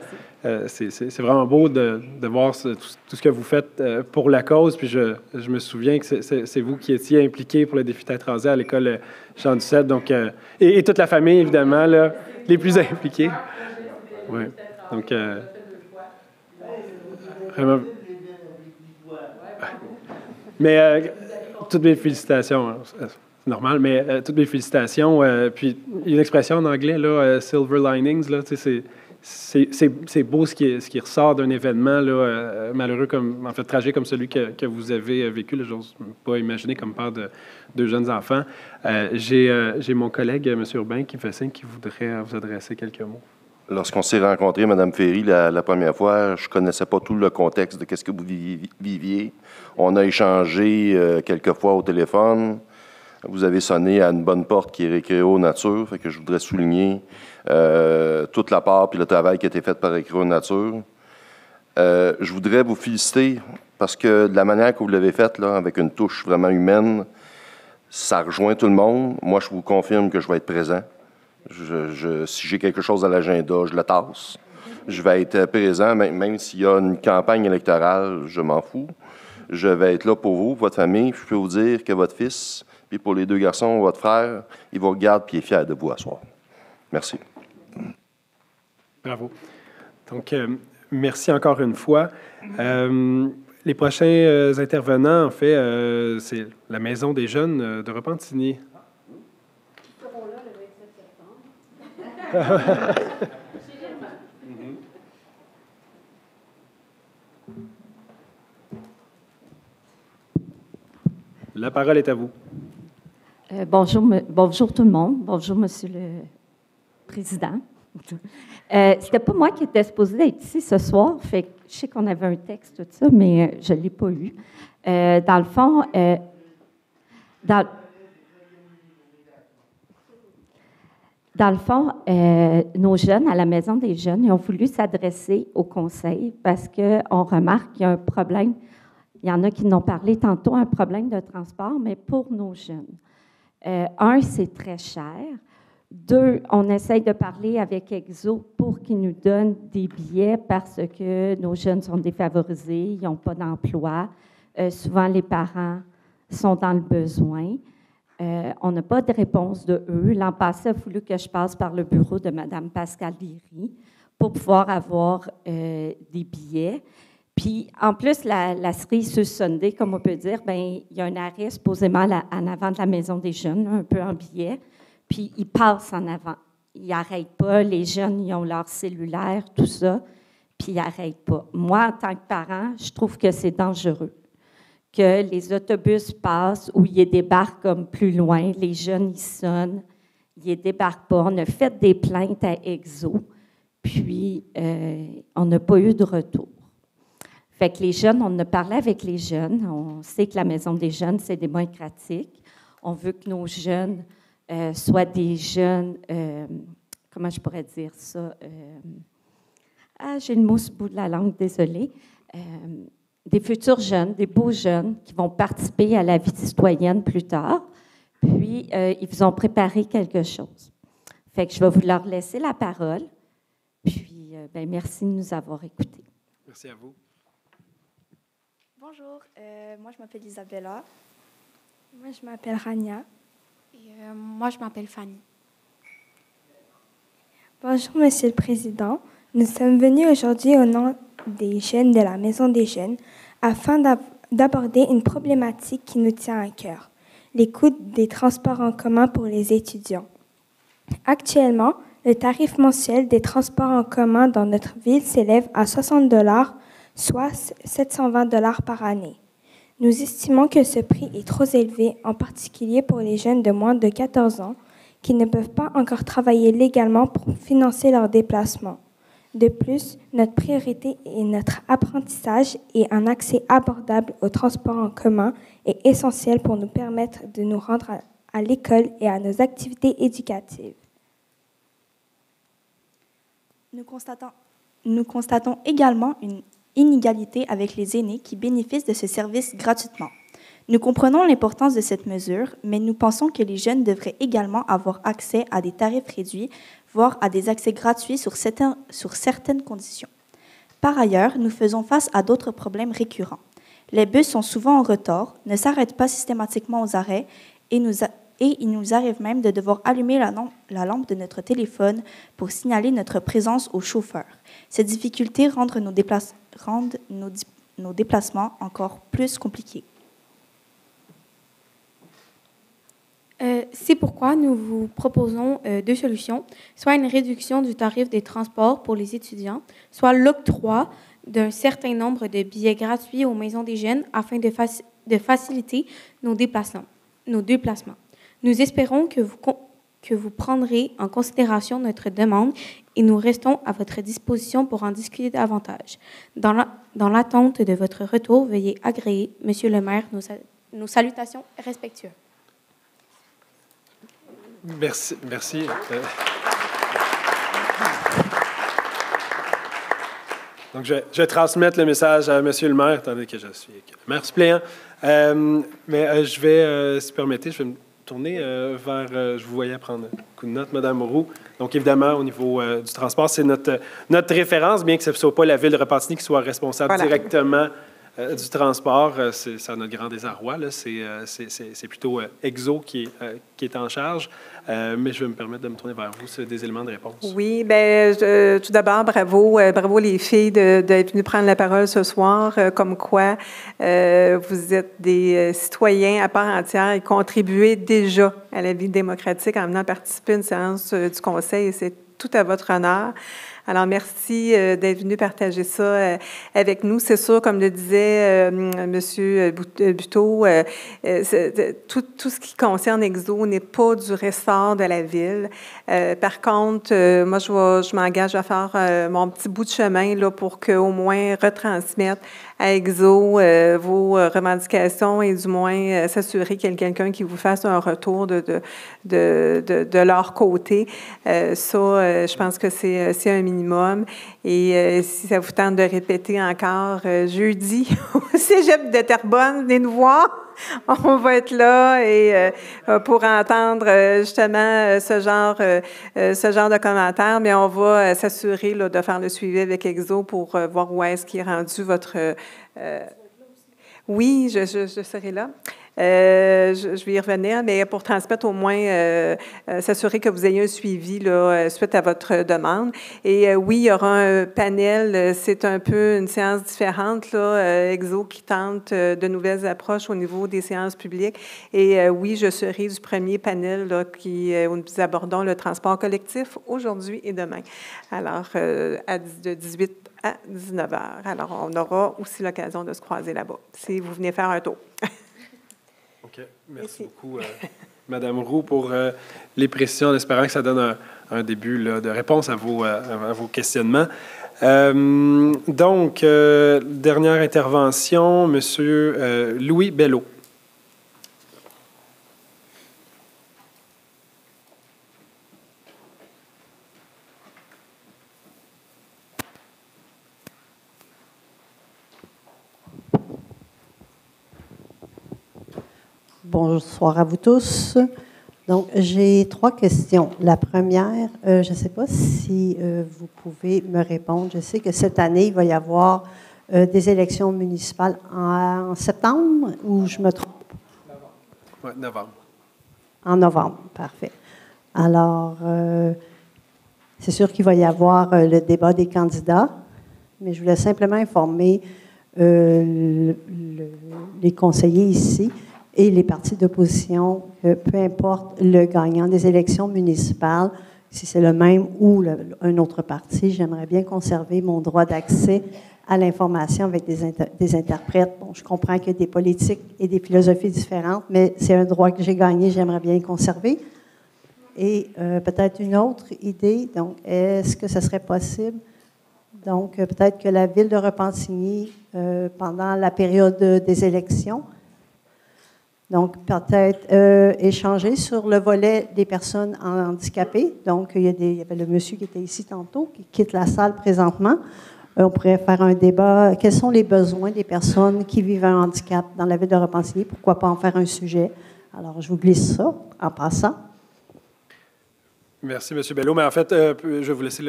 c'est vraiment beau de voir tout ce que vous faites pour la cause. Puis je me souviens que c'est vous qui étiez impliqué pour le défi tête rasée à l'école Jean Duceppe. Donc, et toute la famille, évidemment, là, les plus impliqués. Oui. Donc, vraiment. Mais toutes mes félicitations. Hein, c'est normal, mais toutes mes félicitations. Puis, il y a une expression en anglais, là, silver linings, là, tu sais, c'est beau ce qui ressort d'un événement là, malheureux, en fait tragique comme celui que vous avez vécu. Je n'ose pas imaginer comme père de deux jeunes enfants. J'ai mon collègue, M. Urbain, qui fait signe, qui voudrait vous adresser quelques mots. Lorsqu'on s'est rencontrés, Mme Ferry, la première fois, je ne connaissais pas tout le contexte de ce que vous viviez. On a échangé quelques fois au téléphone. Vous avez sonné à une bonne porte qui est Récréo Nature, fait que je voudrais souligner toute la part et le travail qui a été fait par Récréo Nature. Je voudrais vous féliciter parce que de la manière que vous l'avez faite, là, avec une touche vraiment humaine, ça rejoint tout le monde. Moi, je vous confirme que je vais être présent. Si j'ai quelque chose à l'agenda, je le tasse. Je vais être présent, même s'il y a une campagne électorale, je m'en fous. Je vais être là pour vous, votre famille. Je peux vous dire que votre fils, puis pour les deux garçons, votre frère, il vous regarde et il est fier de vous à soir. Merci. Bravo. Donc, merci encore une fois. Les prochains intervenants, en fait, c'est la Maison des jeunes de Repentigny. Ils seront là le 27 septembre. La parole est à vous. Bonjour tout le monde. Bonjour, Monsieur le Président. C'était pas moi qui étais supposée être ici ce soir. Fait que je sais qu'on avait un texte, tout ça, mais je ne l'ai pas eu. Dans le fond, nos jeunes, à la Maison des jeunes, ils ont voulu s'adresser au conseil parce qu'on remarque qu'il y a un problème. Il y en a qui n'ont parlé tantôt, un problème de transport, mais pour nos jeunes. Un, c'est très cher. Deux, on essaye de parler avec Exo pour qu'ils nous donnent des billets parce que nos jeunes sont défavorisés, ils n'ont pas d'emploi. Souvent, les parents sont dans le besoin. On n'a pas de réponse de eux. L'an passé, il a fallu que je passe par le bureau de Mme Pascale Léry pour pouvoir avoir des billets. Puis, en plus, la cerise sur Sunday, comme on peut dire, bien, il y a un arrêt supposément en avant de la Maison des jeunes, un peu en billet, puis ils passent en avant. Ils n'arrêtent pas. Les jeunes, ils ont leur cellulaire, tout ça, puis ils n'arrêtent pas. Moi, en tant que parent, je trouve que c'est dangereux que les autobus passent ou ils débarquent comme plus loin. Les jeunes, ils sonnent, ils ne débarquent pas. On a fait des plaintes à Exo, puis on n'a pas eu de retour. Fait que les jeunes, on a parlé avec les jeunes. On sait que la Maison des jeunes, c'est démocratique. On veut que nos jeunes soient des jeunes, comment je pourrais dire ça? J'ai le mot sur le bout de la langue, désolée. Des futurs jeunes, des beaux jeunes qui vont participer à la vie citoyenne plus tard. Puis, ils vous ont préparé quelque chose. Fait que je vais vous leur laisser la parole. Puis, merci de nous avoir écoutés. Merci à vous. Bonjour, moi je m'appelle Isabella. Moi je m'appelle Rania. Et moi je m'appelle Fanny. Bonjour Monsieur le Président. Nous sommes venus aujourd'hui au nom des jeunes de la Maison des jeunes afin d'aborder une problématique qui nous tient à cœur, les coûts des transports en commun pour les étudiants. Actuellement, le tarif mensuel des transports en commun dans notre ville s'élève à 60 $, soit 720 $ par année. Nous estimons que ce prix est trop élevé, en particulier pour les jeunes de moins de 14 ans qui ne peuvent pas encore travailler légalement pour financer leur déplacement. De plus, notre priorité est notre apprentissage et un accès abordable aux transports en commun est essentiel pour nous permettre de nous rendre à l'école et à nos activités éducatives. Nous constatons également une inégalité avec les aînés qui bénéficient de ce service gratuitement. Nous comprenons l'importance de cette mesure, mais nous pensons que les jeunes devraient également avoir accès à des tarifs réduits, voire à des accès gratuits sur certaines conditions. Par ailleurs, nous faisons face à d'autres problèmes récurrents. Les bus sont souvent en retard, ne s'arrêtent pas systématiquement aux arrêts et il nous arrive même de devoir allumer la lampe de notre téléphone pour signaler notre présence au chauffeur. Ces difficultés rendent nos déplacements encore plus compliqués. C'est pourquoi nous vous proposons deux solutions, soit une réduction du tarif des transports pour les étudiants, soit l'octroi d'un certain nombre de billets gratuits aux maisons des jeunes afin de faciliter nos déplacements. Nous espérons que vous prendrez en considération notre demande et nous restons à votre disposition pour en discuter davantage. Dans l'attente de votre retour, veuillez agréer, Monsieur le maire, nos salutations respectueuses. Merci. Donc, je vais transmettre le message à Monsieur le maire, tandis que je suis le maire suppléant. Mais je vais, si vous permettez, je vais me tourner vers... je vous voyais prendre un coup de note, Mme Roux. Donc, évidemment, au niveau du transport, c'est notre référence, bien que ce ne soit pas la Ville de Repentigny qui soit responsable directement du transport. C'est à notre grand désarroi. C'est plutôt EXO qui est en charge. Mais je vais me permettre de me tourner vers vous sur des éléments de réponse. Oui, bien, tout d'abord, bravo les filles d'être venues prendre la parole ce soir, comme quoi vous êtes des citoyens à part entière et contribuez déjà à la vie démocratique en venant participer à une séance du Conseil, et c'est tout à votre honneur. Alors, merci d'être venu partager ça avec nous. C'est sûr, comme le disait M. Buteau, tout ce qui concerne EXO n'est pas du ressort de la Ville. Par contre, moi, je m'engage à faire mon petit bout de chemin là, pour qu'au moins retransmettre à EXO vos revendications et du moins s'assurer qu'il y a quelqu'un qui vous fasse un retour de leur côté. Je pense que c'est un minimum. Et si ça vous tente de répéter encore jeudi au Cégep de Terrebonne, venez nous voir. On va être là et pour entendre justement ce genre de commentaires, mais on va s'assurer là, de faire le suivi avec EXO pour voir où est-ce qu'il est rendu votre... Oui, je serai là. Je vais y revenir, mais pour transmettre au moins, s'assurer que vous ayez un suivi là, suite à votre demande. Et oui, il y aura un panel, c'est un peu une séance différente, là, EXO qui tente de nouvelles approches au niveau des séances publiques. Et oui, je serai du premier panel là, où nous abordons le transport collectif aujourd'hui et demain. Alors, de 18 à 19 heures. Alors, on aura aussi l'occasion de se croiser là-bas, si vous venez faire un tour. OK. Merci beaucoup, Mme Roux, pour les précisions, en espérant que ça donne un début là, de réponse à vos questionnements. Donc, dernière intervention, M. Louis Bello. Bonsoir à vous tous. Donc, j'ai 3 questions. La première, je ne sais pas si vous pouvez me répondre. Je sais que cette année, il va y avoir des élections municipales en septembre, ou je me trompe? Oui, novembre. En novembre, parfait. Alors, c'est sûr qu'il va y avoir le débat des candidats, mais je voulais simplement informer les conseillers ici et les partis d'opposition, peu importe le gagnant des élections municipales, si c'est le même ou un autre parti, j'aimerais bien conserver mon droit d'accès à l'information avec des interprètes. Bon, je comprends qu'il y a des politiques et des philosophies différentes, mais c'est un droit que j'ai gagné, j'aimerais bien le conserver. Et peut-être une autre idée, donc, est-ce que ce serait possible? Donc, peut-être que la Ville de Repentigny, pendant la période des élections, donc, peut-être échanger sur le volet des personnes handicapées. Donc, il y avait le monsieur qui était ici tantôt, qui quitte la salle présentement. On pourrait faire un débat. Quels sont les besoins des personnes qui vivent un handicap dans la Ville de Repentigny? Pourquoi pas en faire un sujet? Alors, je vous glisse ça en passant. Merci, M. Bello. Mais en fait, je vais vous laisser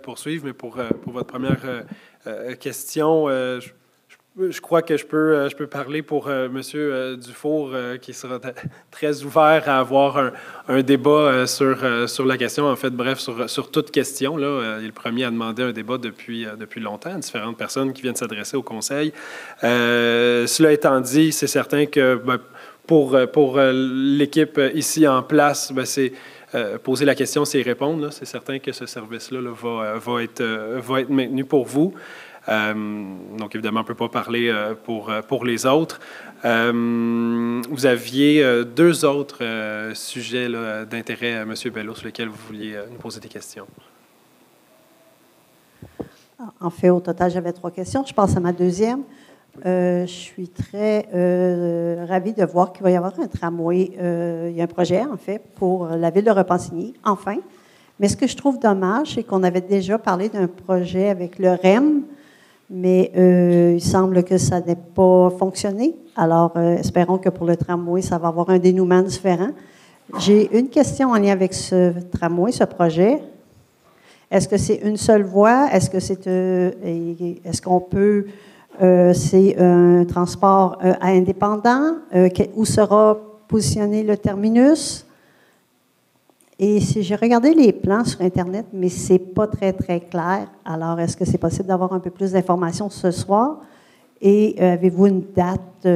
poursuivre, mais pour votre première question, je crois que je peux parler pour M. Dufour, qui sera très ouvert à avoir un débat sur la question. En fait, bref, sur toute question. Là, il est le premier à demander un débat depuis longtemps, différentes personnes qui viennent s'adresser au Conseil. Cela étant dit, c'est certain que pour l'équipe ici en place, ben, c'est poser la question, c'est y répondre. C'est certain que ce service-là va être maintenu pour vous. Donc, évidemment, on ne peut pas parler pour les autres. Vous aviez deux autres sujets d'intérêt, M. Bello, sur lesquels vous vouliez nous poser des questions. En fait, au total, j'avais 3 questions. Je passe à ma deuxième. Je suis très ravie de voir qu'il va y avoir un tramway. Il y a un projet, en fait, pour la ville de Repentigny, enfin. Mais ce que je trouve dommage, c'est qu'on avait déjà parlé d'un projet avec le REM, mais il semble que ça n'ait pas fonctionné. Alors, espérons que pour le tramway, ça va avoir un dénouement différent. J'ai une question en lien avec ce tramway, ce projet. Est-ce que c'est une seule voie? Est-ce qu'on peut... c'est un transport indépendant? Où sera positionné le terminus? Et si j'ai regardé les plans sur Internet, mais ce n'est pas très, très clair. Alors, est-ce que c'est possible d'avoir un peu plus d'informations ce soir? Et avez-vous une date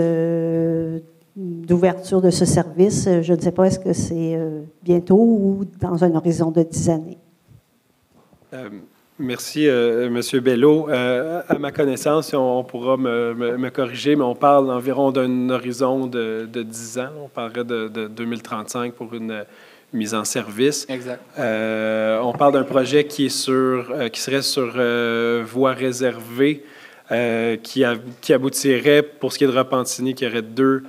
d'ouverture de ce service? Je ne sais pas, est-ce que c'est bientôt ou dans un horizon de 10 années? Merci, M. Bello. À ma connaissance, on pourra me corriger, mais on parle environ d'un horizon de 10 ans. On parlerait de 2035 pour une mise en service. Exact. On parle d'un projet qui serait sur voie réservée, qui aboutirait, pour ce qui est de Repentigny, qu'il y aurait deux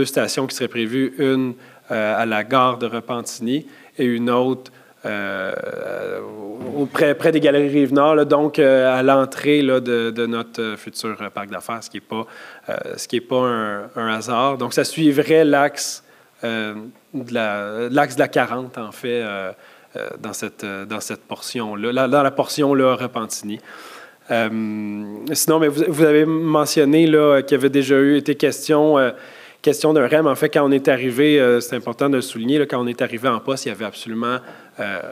stations qui seraient prévues, une à la gare de Repentigny et une autre près des Galeries Rive-Nord, donc à l'entrée de notre futur parc d'affaires, ce qui est pas un hasard. Donc, ça suivrait l'axe de la 40, en fait, dans cette portion-là, dans la portion-là Repentigny. Sinon, mais vous avez mentionné qu'il y avait déjà été question d'un REM. En fait, quand on est arrivé, c'est important de le souligner, quand on est arrivé en poste, il n'y avait absolument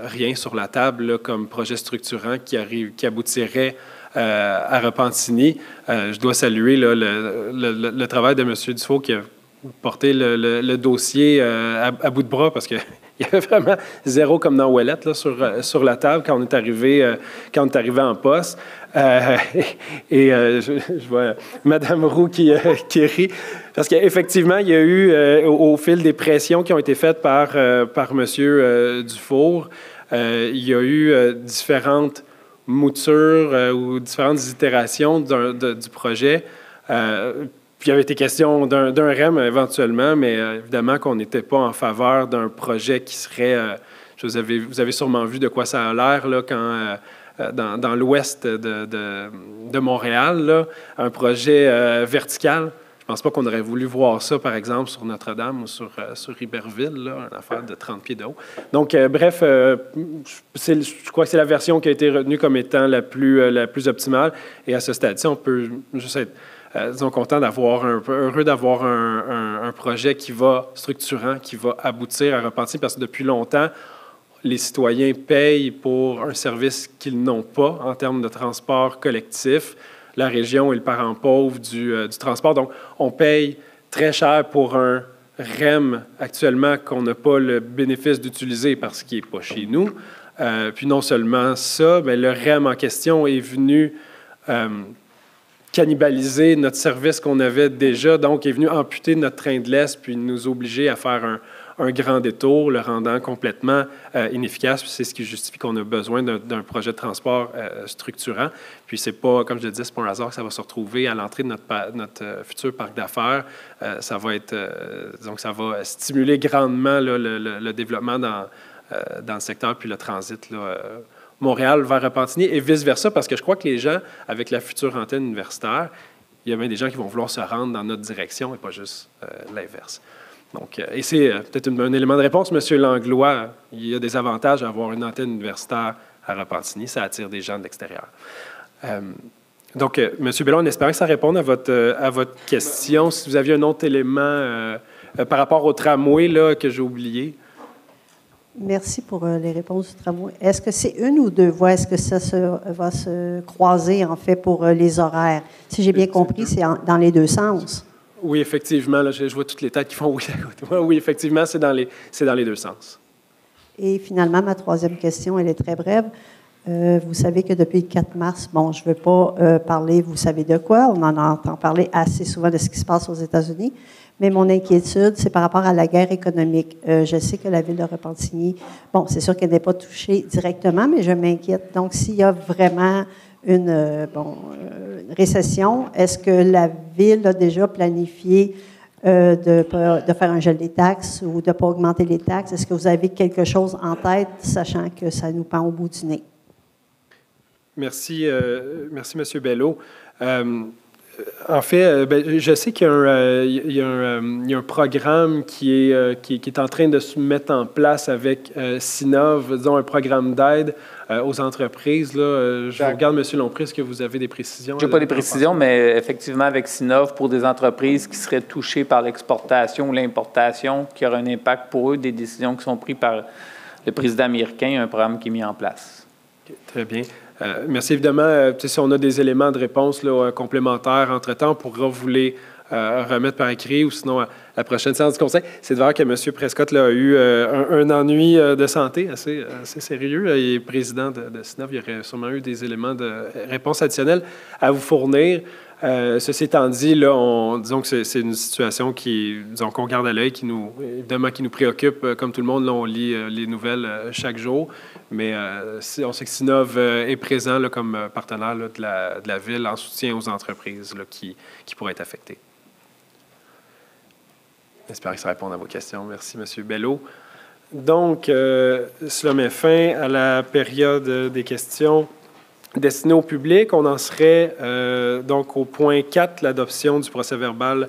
rien sur la table comme projet structurant qui aboutirait à Repentigny. Je dois saluer le travail de M. Dufault qui a porté le dossier à bout de bras parce qu'il y avait vraiment zéro comme dans Ouellette sur la table quand on est arrivé en poste. Je vois Mme Roux qui rit. Parce qu'effectivement, il y a eu, au fil des pressions qui ont été faites par M. Dufour, il y a eu différentes moutures ou différentes itérations du projet. Puis il y avait été question d'un REM éventuellement, mais évidemment qu'on n'était pas en faveur d'un projet qui serait... vous avez sûrement vu de quoi ça a l'air là, quand... dans l'ouest de Montréal, là, un projet vertical. Je ne pense pas qu'on aurait voulu voir ça, par exemple, sur Notre-Dame ou sur Iberville, là, une affaire de 30 pieds de haut. Donc, bref, je crois que c'est la version qui a été retenue comme étant la plus optimale. Et à ce stade-ci, on peut juste être, disons, content heureux d'avoir un projet qui va structurant, qui va aboutir à Repentigny, parce que depuis longtemps, les citoyens payent pour un service qu'ils n'ont pas en termes de transport collectif. La région est le parent pauvre du transport. Donc, on paye très cher pour un REM actuellement qu'on n'a pas le bénéfice d'utiliser parce qu'il n'est pas chez nous. Puis non seulement ça, mais le REM en question est venu cannibaliser notre service qu'on avait déjà. Donc, est venu amputer notre train de l'Est puis nous obliger à faire un grand détour, le rendant complètement inefficace. C'est ce qui justifie qu'on a besoin d'un projet de transport structurant. Puis c'est pas, comme je le disais, c'est pas un hasard que ça va se retrouver à l'entrée de notre futur parc d'affaires. Ça va être, donc ça va stimuler grandement là, le développement dans le secteur puis le transit là, Montréal vers Repentigny et vice-versa, parce que je crois que les gens, avec la future antenne universitaire, il y a bien des gens qui vont vouloir se rendre dans notre direction et pas juste l'inverse. Donc, et c'est peut-être un élément de réponse, M. Langlois. Il y a des avantages à avoir une antenne universitaire à Repentigny. Ça attire des gens de l'extérieur. Donc, M. Bellon, en espérant que ça réponde à votre question, si vous aviez un autre élément par rapport au tramway là, que j'ai oublié. Merci pour les réponses du tramway. Est-ce que c'est une ou deux voies? Est-ce que ça va se croiser, en fait, pour les horaires? Si j'ai bien compris, c'est dans les deux sens. Oui, effectivement, là, je vois toutes les têtes qui font oui à côté. Oui, effectivement, c'est dans les deux sens. Et finalement, ma troisième question, elle est très brève. Vous savez que depuis le 4 mars, bon, je ne veux pas parler, vous savez de quoi, on en entend parler assez souvent de ce qui se passe aux États-Unis, mais mon inquiétude, c'est par rapport à la guerre économique. Je sais que la ville de Repentigny, bon, c'est sûr qu'elle n'est pas touchée directement, mais je m'inquiète. Donc, s'il y a vraiment une récession, est-ce que la ville a déjà planifié de faire un gel des taxes ou de ne pas augmenter les taxes? Est-ce que vous avez quelque chose en tête, sachant que ça nous pend au bout du nez? Merci, M. Bello. En fait, je sais qu'il y a un programme qui est en train de se mettre en place avec Sinov, disons un programme d'aide aux entreprises. Là. Je vous regarde, M. Lompré, est-ce que vous avez des précisions? Je n'ai pas des précisions, mais effectivement, avec Sinov, pour des entreprises qui seraient touchées par l'exportation ou l'importation, qui aura un impact pour eux, des décisions qui sont prises par le président américain, il y a un programme qui est mis en place. Okay, très bien. Merci. Évidemment, si on a des éléments de réponse là, complémentaires entre-temps, on pourra vous les remettre par écrit ou sinon à la prochaine séance du Conseil. C'est de voir que M. Prescott là, a eu un ennui de santé assez sérieux. Il est président de SINOV. Il y aurait sûrement eu des éléments de réponse additionnels à vous fournir. Ceci étant dit, là, disons que c'est une situation qu'on garde à l'œil, qui nous préoccupe. Comme tout le monde, là, on lit les nouvelles chaque jour. Mais on sait que Sinov est présent là, comme partenaire là, de la ville en soutien aux entreprises là, qui pourraient être affectées. J'espère que ça répond à vos questions. Merci, M. Bello. Donc, cela met fin à la période des questions destinées au public. On en serait donc au point 4, l'adoption du procès-verbal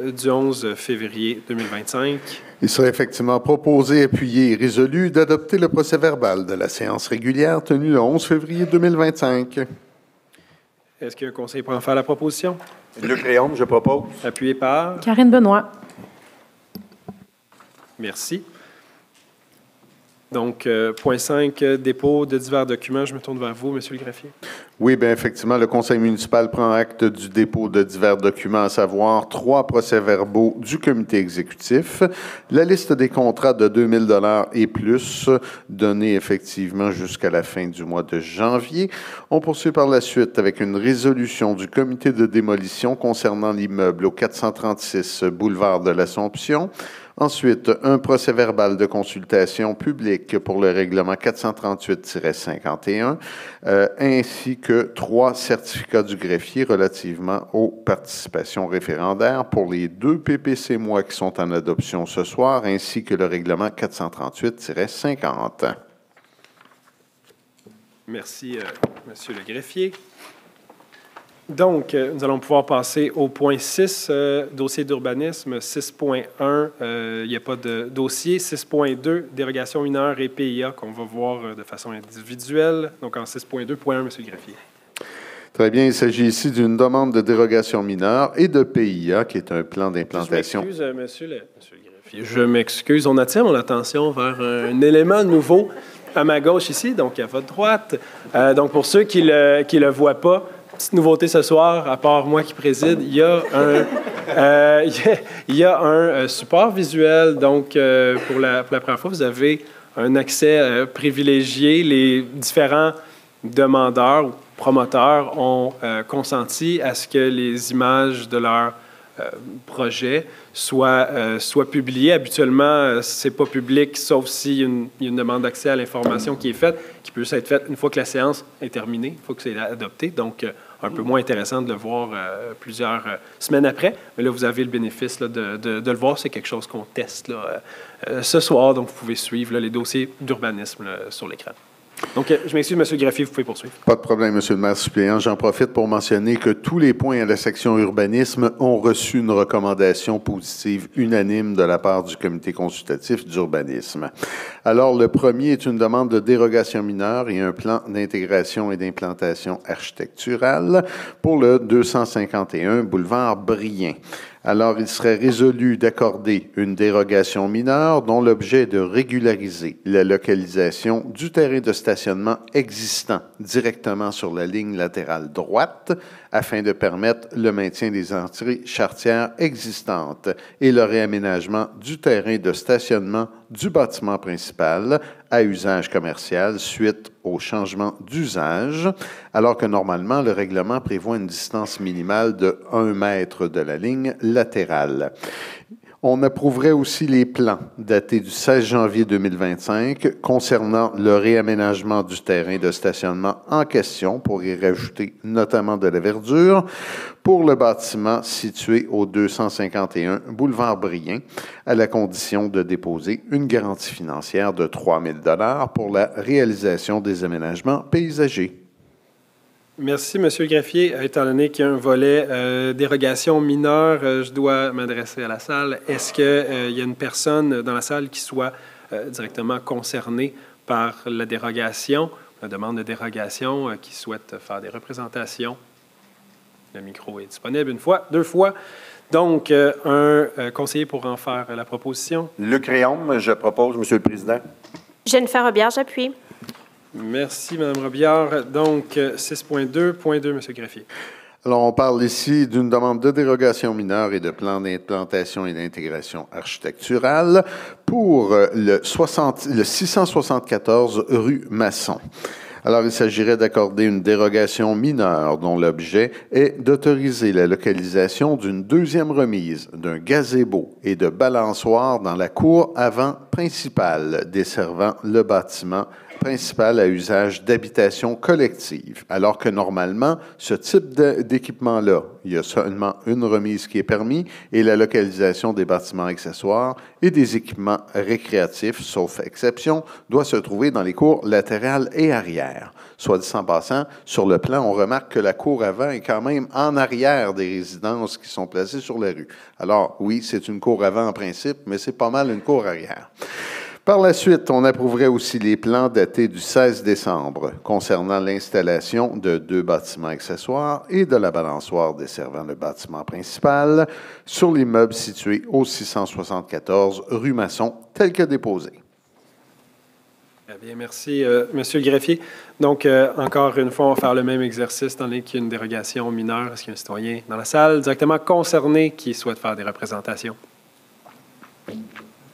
du 11 février 2025. Il serait effectivement proposé, appuyé et résolu d'adopter le procès-verbal de la séance régulière tenue le 11 février 2025. Est-ce qu'un conseil peut en faire la proposition? Luc Réaume, je propose. Appuyé par? Karine Benoît. Merci. Donc, point 5, dépôt de divers documents. Je me tourne vers vous, M. le greffier. Oui, bien effectivement, le conseil municipal prend acte du dépôt de divers documents, à savoir 3 procès-verbaux du comité exécutif, la liste des contrats de 2 000 $ et plus, donnés effectivement jusqu'à la fin du mois de janvier. On poursuit par la suite avec une résolution du comité de démolition concernant l'immeuble au 436 boulevard de l'Assomption. Ensuite, un procès-verbal de consultation publique pour le règlement 438-51, ainsi que 3 certificats du greffier relativement aux participations référendaires pour les 2 PPC-mois qui sont en adoption ce soir, ainsi que le règlement 438-50. Merci, Monsieur le greffier. Donc, nous allons pouvoir passer au point 6, dossier d'urbanisme. 6.1, il n'y a pas de dossier. 6.2, dérogation mineure et PIA qu'on va voir de façon individuelle. Donc, en 6.2.1, M. le greffier. Très bien. Il s'agit ici d'une demande de dérogation mineure et de PIA, qui est un plan d'implantation. Je m'excuse, monsieur le greffier. Je m'excuse. On attire mon attention vers un élément nouveau à ma gauche ici, donc à votre droite. Donc, pour ceux qui le voient pas, petite nouveauté ce soir, à part moi qui préside, il y a un support visuel. Donc, pour la première fois, vous avez un accès privilégié. Les différents demandeurs ou promoteurs ont consenti à ce que les images de leur projet soient publiées. Habituellement, ce n'est pas public, sauf s'il y a une demande d'accès à l'information qui est faite, qui peut être faite une fois que la séance est terminée, une fois que c'est adopté. Donc, un peu moins intéressant de le voir plusieurs semaines après. Mais là, vous avez le bénéfice là, de le voir. C'est quelque chose qu'on teste là, ce soir. Donc, vous pouvez suivre là, les dossiers d'urbanisme là, sur l'écran. Donc, je m'excuse, M. le greffier, vous pouvez poursuivre. Pas de problème, M. le maire suppléant. J'en profite pour mentionner que tous les points à la section urbanisme ont reçu une recommandation positive unanime de la part du comité consultatif d'urbanisme. Alors, le premier est une demande de dérogation mineure et un plan d'intégration et d'implantation architecturale pour le 251 boulevard Brien. Alors, il serait résolu d'accorder une dérogation mineure dont l'objet est de régulariser la localisation du terrain de stationnement existant directement sur la ligne latérale droite afin de permettre le maintien des entrées charretières existantes et le réaménagement du terrain de stationnement du bâtiment principal à usage commercial suite au changement d'usage, alors que normalement, le règlement prévoit une distance minimale de 1 mètre de la ligne latérale. On approuverait aussi les plans datés du 16 janvier 2025 concernant le réaménagement du terrain de stationnement en question pour y rajouter notamment de la verdure pour le bâtiment situé au 251 boulevard Brien, à la condition de déposer une garantie financière de 3 000 $ pour la réalisation des aménagements paysagers. Merci, M. le greffier. Étant donné qu'il y a un volet dérogation mineure, je dois m'adresser à la salle. Est-ce qu'il y a une personne dans la salle qui soit directement concernée par la dérogation, la demande de dérogation, qui souhaite faire des représentations? Le micro est disponible une fois, 2 fois. Donc, un conseiller pour en faire la proposition. Luc Réaume, je propose, Monsieur le Président. Jennifer Robillard, j'appuie. Merci, Mme Robillard. Donc, 6.2.2, M. Greffier. Alors, on parle ici d'une demande de dérogation mineure et de plan d'implantation et d'intégration architecturale pour le 674 rue Masson. Alors, il s'agirait d'accorder une dérogation mineure dont l'objet est d'autoriser la localisation d'une deuxième remise d'un gazebo et de balançoires dans la cour avant principale desservant le bâtiment principal à usage d'habitation collective, alors que normalement, ce type d'équipement-là, il y a seulement une remise qui est permise et la localisation des bâtiments accessoires et des équipements récréatifs, sauf exception, doit se trouver dans les cours latérales et arrière. Soit dit en passant, sur le plan, on remarque que la cour avant est quand même en arrière des résidences qui sont placées sur la rue. Alors, oui, c'est une cour avant en principe, mais c'est pas mal une cour arrière. Par la suite, on approuverait aussi les plans datés du 16 décembre concernant l'installation de 2 bâtiments accessoires et de la balançoire desservant le bâtiment principal sur l'immeuble situé au 674 rue Masson, tel que déposé. Très bien, merci, Monsieur le greffier. Donc, encore une fois, on va faire le même exercice dans qu'il y a une dérogation mineure. Est-ce qu'il y a un citoyen dans la salle directement concerné qui souhaite faire des représentations?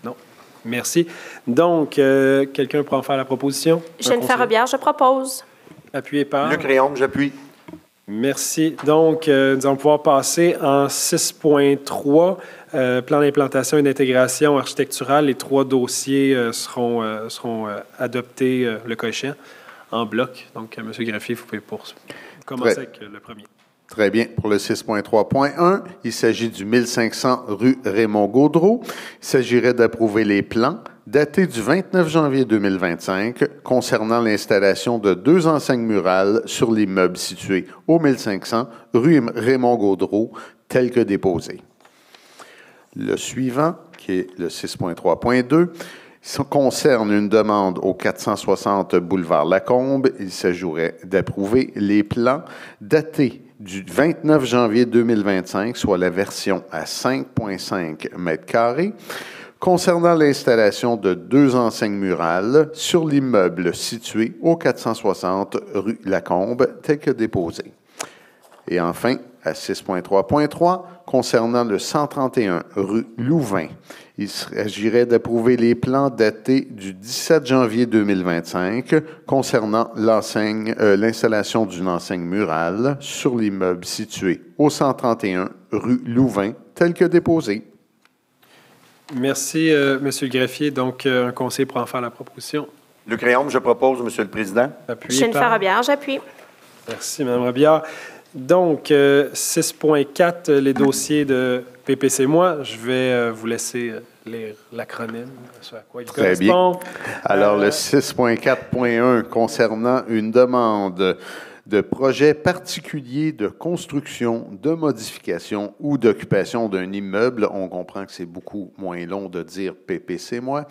Non. Merci. Donc, quelqu'un peut en faire la proposition? Jennifer Robillard, je propose. Appuyé par? Luc Réaume, j'appuie. Merci. Donc, nous allons pouvoir passer en 6.3, plan d'implantation et d'intégration architecturale. Les 3 dossiers seront adoptés, le cas échéant, en bloc. Donc, M. Greffier, vous pouvez commencer avec le premier. Très bien. Pour le 6.3.1, il s'agit du 1500 rue Raymond-Gaudreau. Il s'agirait d'approuver les plans datés du 29 janvier 2025 concernant l'installation de 2 enseignes murales sur l'immeuble situé au 1500 rue Raymond-Gaudreau, tel que déposé. Le suivant, qui est le 6.3.2, concerne une demande au 460 boulevard Lacombe. Il s'agirait d'approuver les plans datés du 29 janvier 2025, soit la version à 5,5 m², concernant l'installation de 2 enseignes murales sur l'immeuble situé au 460 rue Lacombe, tel que déposé. Et enfin, à 6.3.3, concernant le 131 rue Louvain, il s'agirait d'approuver les plans datés du 17 janvier 2025 concernant l'installation d'une enseigne murale sur l'immeuble situé au 131 rue Louvain, tel que déposé. Merci, Monsieur le greffier. Donc, un conseiller pour en faire la proposition. Luc Réaume, je propose, Monsieur le Président. Jennifer Robillard, j'appuie. Merci, Mme Robillard. Donc, 6.4, les dossiers de PPC. Moi, je vais vous laisser lire l'acronyme, ce à quoi il correspond. Bien. Alors, le 6.4.1 concernant une demande de projet particulier de construction, de modification ou d'occupation d'un immeuble. On comprend que c'est beaucoup moins long de dire PPC, moi.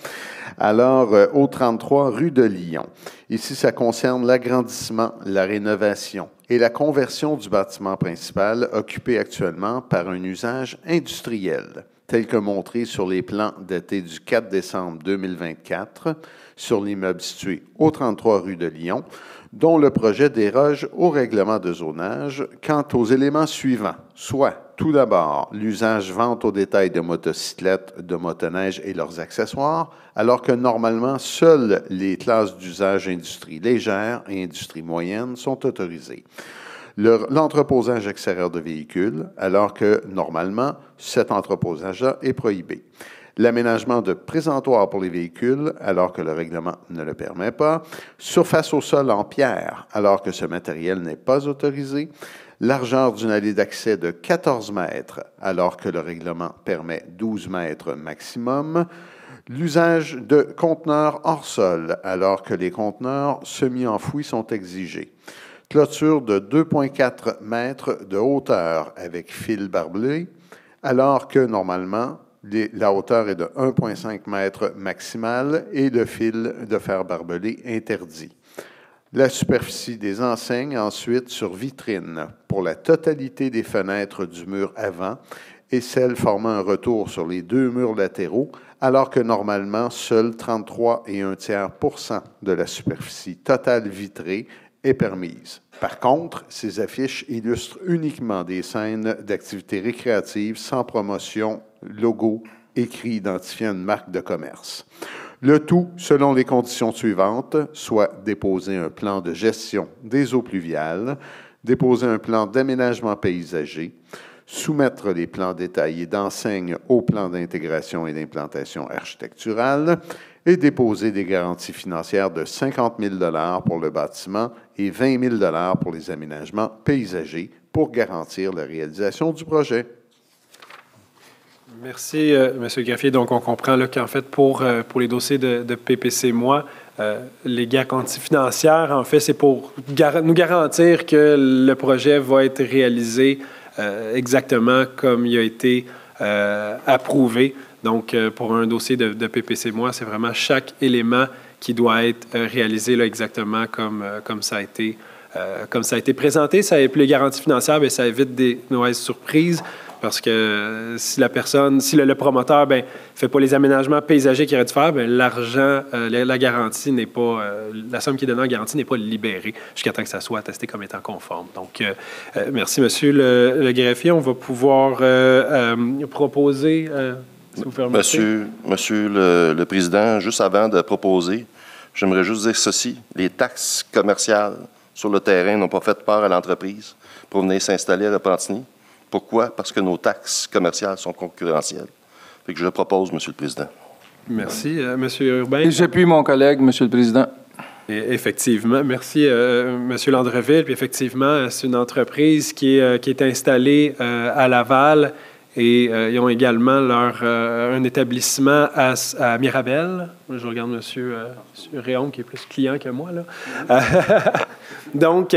Alors, au 33 rue de Lyon. Ici, ça concerne l'agrandissement, la rénovation et la conversion du bâtiment principal occupé actuellement par un usage industriel, tel que montré sur les plans datés du 4 décembre 2024 sur l'immeuble situé au 33 rue de Lyon, dont le projet déroge au règlement de zonage quant aux éléments suivants, soit tout d'abord l'usage vente au détail de motocyclettes, de motoneige et leurs accessoires, alors que normalement seules les classes d'usage industrie légère et industrie moyenne sont autorisées. L'entreposage extérieur de véhicules, alors que normalement cet entreposage-là est prohibé. L'aménagement de présentoirs pour les véhicules, alors que le règlement ne le permet pas. Surface au sol en pierre, alors que ce matériel n'est pas autorisé. Largeur d'une allée d'accès de 14 mètres, alors que le règlement permet 12 mètres maximum. L'usage de conteneurs hors sol, alors que les conteneurs semi-enfouis sont exigés. Clôture de 2,4 mètres de hauteur avec fil barbelé, alors que normalement, la hauteur est de 1,5 mètre maximal et le fil de fer barbelé interdit. La superficie des enseignes, ensuite, sur vitrine pour la totalité des fenêtres du mur avant et celles formant un retour sur les 2 murs latéraux, alors que normalement, seuls 33,1% de la superficie totale vitrée est permise. Par contre, ces affiches illustrent uniquement des scènes d'activités récréatives sans promotion, logo, écrit identifiant une marque de commerce. Le tout selon les conditions suivantes, soit déposer un plan de gestion des eaux pluviales, déposer un plan d'aménagement paysager, soumettre les plans détaillés d'enseigne au plan d'intégration et d'implantation architecturale et déposer des garanties financières de 50 000 $ pour le bâtiment et 20 000 $ pour les aménagements paysagers pour garantir la réalisation du projet. Merci, M. Greffier. Donc, on comprend là, qu'en fait, pour les dossiers de PPC-Moi, les garanties financières, en fait, c'est pour nous garantir que le projet va être réalisé exactement comme il a été approuvé. Donc, pour un dossier de PPC-Moi, c'est vraiment chaque élément qui doit être réalisé là, exactement comme ça a été présenté. Ça, et puis les garanties financières, bien, ça évite des mauvaises surprises. Parce que si la personne, si le promoteur ne fait pas les aménagements paysagers qu'il aurait dû faire, bien, l'argent, la garantie n'est pas, la somme qui est donnée en garantie n'est pas libérée jusqu'à temps que ça soit attesté comme étant conforme. Donc, merci, Monsieur le greffier. On va pouvoir proposer, si vous permettez. Monsieur le Président, juste avant de proposer, j'aimerais juste dire ceci. Les taxes commerciales sur le terrain n'ont pas fait peur à l'entreprise pour venir s'installer à Repentigny. Pourquoi? Parce que nos taxes commerciales sont concurrentielles. Fait que je le propose, Monsieur le Président. Merci. Monsieur Urbain. Et j'appuie mon collègue, Monsieur le Président. Et effectivement. Merci, Monsieur Landreville. Puis effectivement, c'est une entreprise qui est installée à Laval et ils ont également un établissement à Mirabel. Je regarde Monsieur Réaume, qui est plus client que moi, là. Donc,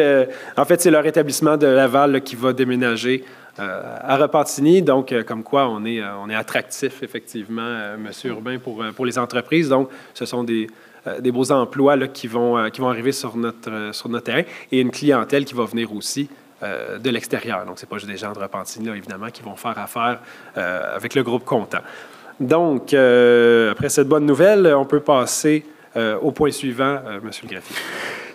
en fait, c'est leur établissement de Laval là, qui va déménager à Repentigny, donc comme quoi on est attractif, effectivement, M. Urbain, pour les entreprises. Donc, ce sont des beaux emplois là, qui vont arriver sur notre terrain et une clientèle qui va venir aussi de l'extérieur. Donc, ce n'est pas juste des gens de Repentigny, là, évidemment, qui vont faire affaire avec le groupe Contant. Donc, après cette bonne nouvelle, on peut passer au point suivant, M. le greffier.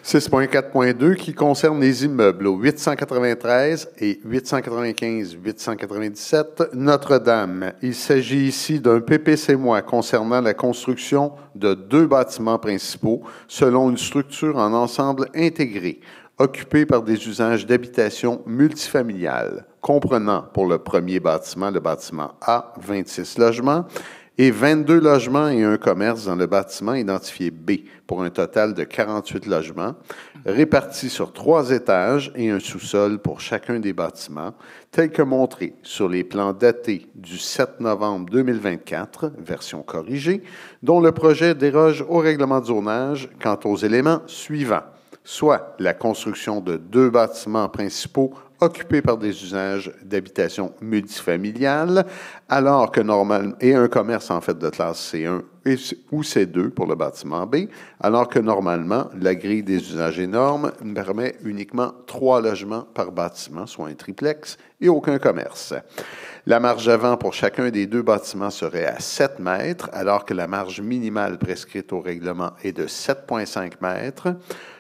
6.4.2 qui concerne les immeubles au 893 et 895-897 Notre-Dame. Il s'agit ici d'un PPC-Moi concernant la construction de 2 bâtiments principaux selon une structure en ensemble intégré, occupés par des usages d'habitation multifamiliale, comprenant pour le premier bâtiment, le bâtiment A, 26 logements, et 22 logements et un commerce dans le bâtiment identifié B, pour un total de 48 logements, répartis sur 3 étages et un sous-sol pour chacun des bâtiments, tel que montré sur les plans datés du 7 novembre 2024, version corrigée, dont le projet déroge au règlement de zonage quant aux éléments suivants, soit la construction de 2 bâtiments principaux occupés par des usages d'habitation multifamiliale, alors que normal, et un commerce en fait de classe C1 ou C2 pour le bâtiment B, alors que normalement, la grille des usages et normes permet uniquement 3 logements par bâtiment, soit un triplex, et aucun commerce. La marge avant pour chacun des 2 bâtiments serait à 7 mètres, alors que la marge minimale prescrite au règlement est de 7,5 mètres.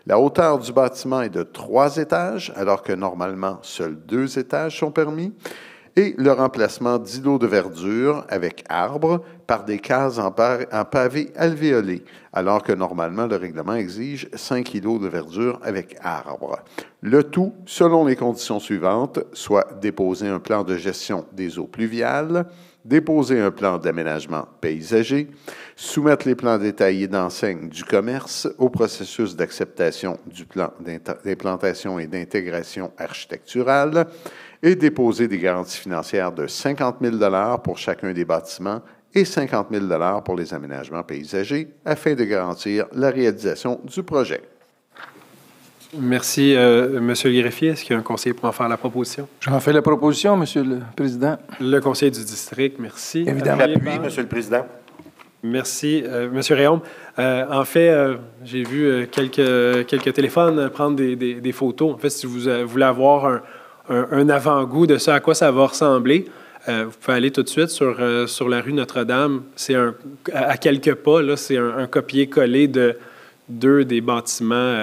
La hauteur du bâtiment est de 3 étages, alors que normalement, seuls 2 étages sont permis. Et le remplacement d'îlots de verdure avec arbres par des cases en pavé alvéolé, alors que normalement, le règlement exige 5 îlots de verdure avec arbres. Le tout selon les conditions suivantes, soit déposer un plan de gestion des eaux pluviales, déposer un plan d'aménagement paysager, soumettre les plans détaillés d'enseigne du commerce au processus d'acceptation du plan d'implantation et d'intégration architecturale et déposer des garanties financières de 50 000 $ pour chacun des bâtiments et 50 000 $ pour les aménagements paysagers afin de garantir la réalisation du projet. Merci, Monsieur le greffier. Est-ce qu'il y a un conseiller pour en faire la proposition? J'en fais la proposition, Monsieur le Président. Le conseiller du district, merci. Évidemment. J'appuie, Monsieur le Président. Merci, Monsieur Réaume. En fait, j'ai vu quelques téléphones prendre des photos. En fait, si vous voulez avoir un avant-goût de ce à quoi ça va ressembler, vous pouvez aller tout de suite sur la rue Notre-Dame. C'est à quelques pas, là, c'est un copier-coller de 2 des bâtiments